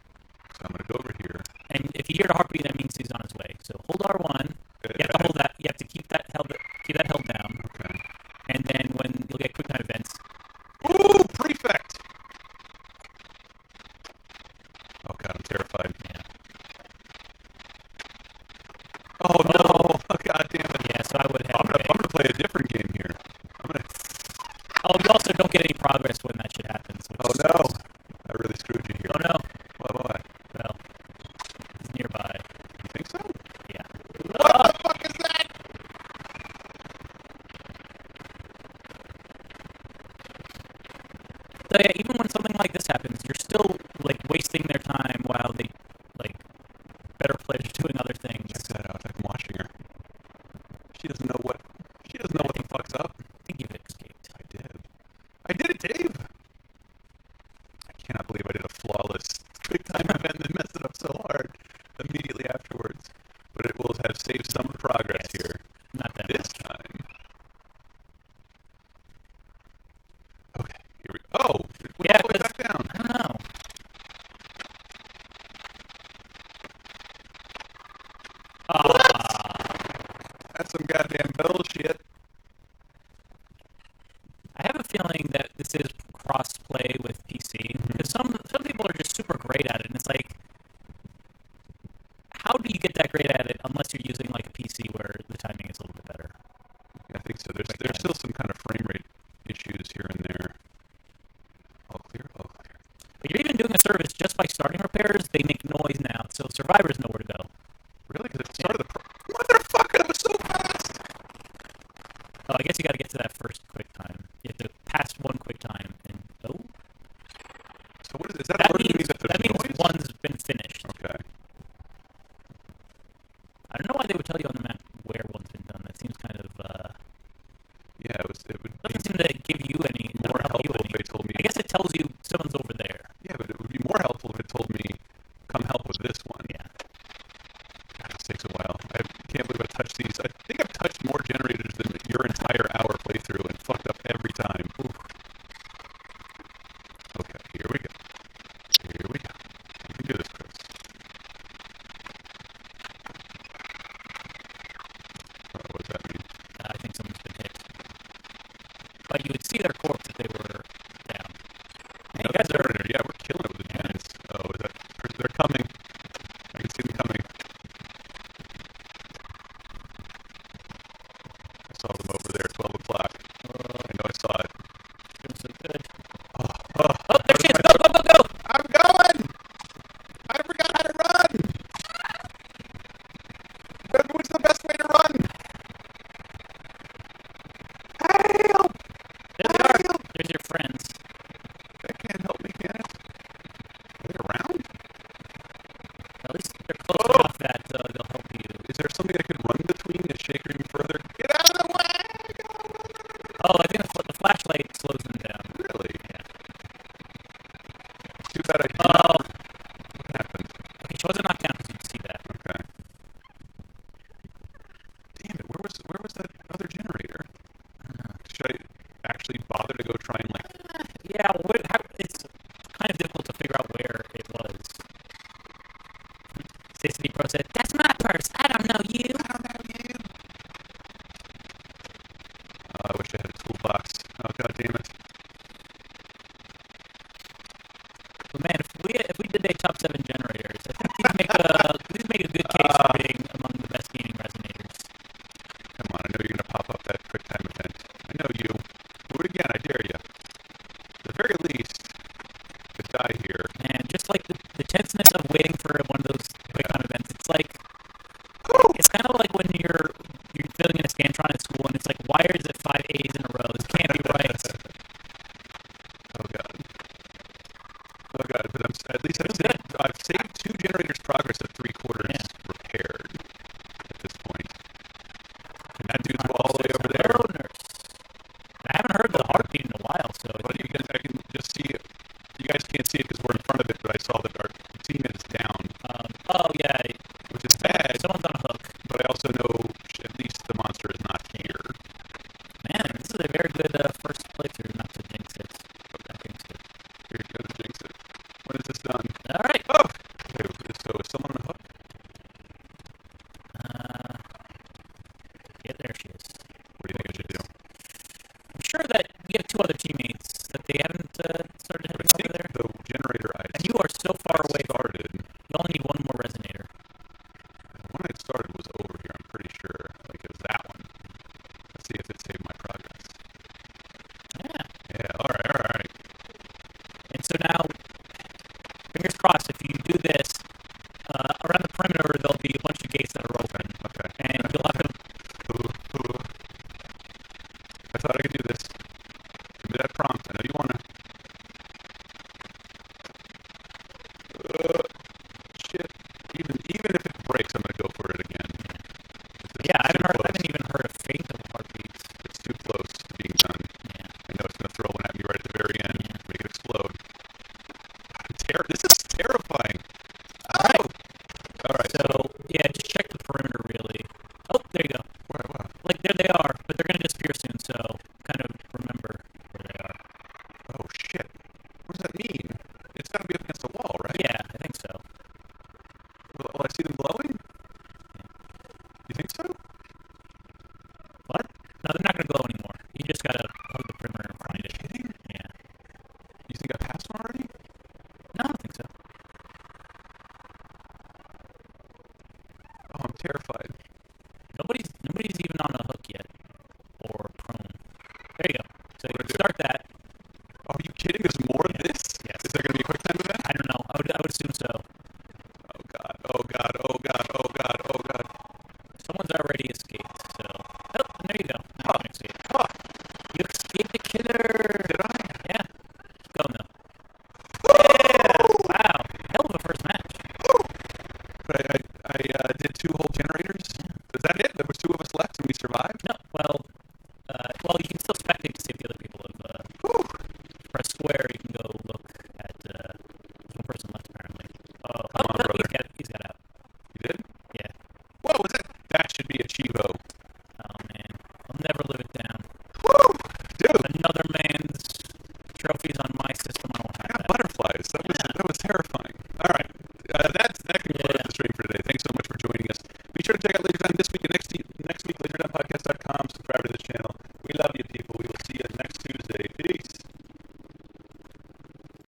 So I'm gonna go over here. And if you hear the heartbeat, that means he's on his way. So hold R1. You have to hold that. You have to keep that held down. Okay. And then when you'll get QuickTime events. Ooh, prefect! Oh god, I'm terrified. Yeah. Oh no! Oh, god damn it! Yeah, so I would have. I'm gonna play a different game here. Oh, you also don't get any progress when that shit happens. Oh no! I really screwed you here. Oh no! Why? Well, it's nearby. You think so? Yeah. What the fuck is that? So yeah, even when something like this happens, you're still wasting their time while they better players are doing other things. Check that out. I'm watching her. She doesn't know what the fuck's up. I think you've escaped. I did it, Dave! I cannot believe I did a flawless QuickTime event and messed it up so hard immediately afterwards. But it will have saved some progress here. Not that this time. Okay, here we go. Oh! It went all the way back down. I don't know. That's some goddamn bullshit. I have a feeling that this is cross-play with PC, because some people are just super great at it, and it's like, how do you get that great at it unless you're using a PC where the timing is a little bit better? Yeah, I think so. There's still some kind of frame rate issues here and there. All clear? All clear. But you're even doing a service just by starting repairs. They make noise now, so survivors know where to go. Really? Because it started Motherfucker, that was so fast! Oh, I guess you got to get to that first quick time. You have to pass one quick time, and So what is that? That alerting me means, that there's that means noise? one's been finished. Okay. I don't know why they would tell you on the map where one's been done. That seems kind of Yeah, it would doesn't seem to give you any more help you helpful any. if they told me. I guess it tells you someone's over there. Yeah, but it would be more helpful if it told me, come help with this one. Yeah. God, this takes a while. I can't believe I've touched these. I think I've touched more generators than your entire hour playthrough and fucked up every time. Ooh. Okay, here we go. Here we go. You can do this, Chris. What does that mean? I think someone's been hit. But you would see their corpse if they were down. Hey, you guys are... Yeah, we're killing it with the gens. Oh, is that... They're coming. I can see them coming. I saw them over there at 12 o'clock. I know I saw it. Feeling so good. Oh, there she is! Go, go, go, go! I'm going! I forgot how to run! What's the best way to run? Help! There they are. There's your friends. That can't help me, can it? Are they around? At least they're close enough that they'll help you. Is there something I could run between to shake her even further? Get out of the way! Oh, I think the flashlight slows them down. Really? Yeah. Too bad I did not. What happened? Okay, she wasn't knocked down because you'd see that. Okay. Damn it, where was that other generator? Should I actually bother to go try and, like... Yeah, it's kind of difficult to figure out where it was. City Pro said, "That's my purse. I don't know you." I don't know you. Oh, I wish I had a toolbox. Oh, god damn it. But man, if we did a top 7 generators, I think these make a good case for being among the best gaming resonators. Come on, I know you're gonna pop up that quick time event. I know you. Do it again, I dare you. At the very least, to die here. And just like the tenseness of waiting for one of those quick time events, it's like it's kind of like when you're filling in a Scantron at school and it's like, why is it 5 A's in a row? This can't be right. Oh god. Oh god, but at least I've saved 2 generators progress at 3/4 repaired at this point. And that dude's all the way over there. Hello, nurse. I haven't heard the heartbeat in a while, so But I can just see it. You guys can't see it because we're in front of it, but I saw that our teammate is down. oh yeah, which is bad. Someone's on a hook. But I also know at least the monster is not here. Man, this is a very good first playthrough, not to jinx it. Here you go to jinx it. When is this done? All right. Oh! Okay, so is someone on a hook? Yeah, there she is. What do you think I should do? I'm sure that we have 2 other teammates that they haven't started heading over there. The generator and you are so far away. Started. You only need 1 more resonator. The one I started was over here, I'm pretty sure. Like, it was that one. Let's see if it saved my progress. Yeah. Yeah, alright. And so now, fingers crossed, if you do this, around the perimeter, there'll be a bunch of gates that are open. Okay. And you'll have to... I thought I could do this. Give me that prompt. I know you want to... shit. Even if it breaks, I'm going to go for it again. Yeah, I haven't even heard a faint of heartbeats. It's too close to being done. Yeah. I know it's going to throw one at me right at the very end. Make it explode. This is terrifying. Alright. So, yeah, just check the perimeter, really. Oh, there you go. Where? Like, there they are, but they're going to disappear soon, so kind of remember where they are. Oh, shit. What does that mean? It's got to be up against the wall, right? Yeah, I think so. Will I see them glowing? You think so? What? No, they're not going to glow anymore. You just got to hug the perimeter and find it. Kidding? Yeah. You think I passed one already? No, I don't think so. Oh, I'm terrified. Nobody's even on a hook yet. Or prone. There you go. So you do? start that. Oh, are you kidding? There's more of this? Yes. Is there going to be a quick time event? I don't know. I would assume so. Oh, God. Oh, God. Oh, God. Oh, God. Oh, God. Someone's already escaped, so... Oh, and there you go. Now you can escape. Huh. You escaped the killer! Did I? Yeah. Go now. Yeah! Wow. Hell of a first match. But I did 2 whole generators? Is that it? There was 2 of us left and we survived? No, well, you can still spectate to see if the other people have, press square, you can go look at, there's 1 person left, apparently. Come on, no, brother. he's got out. You did? Yeah. Whoa, was that should be a Chivo. Oh, man. I'll never live it down. Woo! Dude! Another man's trophies on my system, I don't have that. Butterflies. That was terrifying. Alright. That concludes the stream for today. Thanks so much for joining us. Be sure to check out Laser Time this week and next week, lasertimepodcast.com. Subscribe to this channel. We love you, people. We will see you next Tuesday. Peace.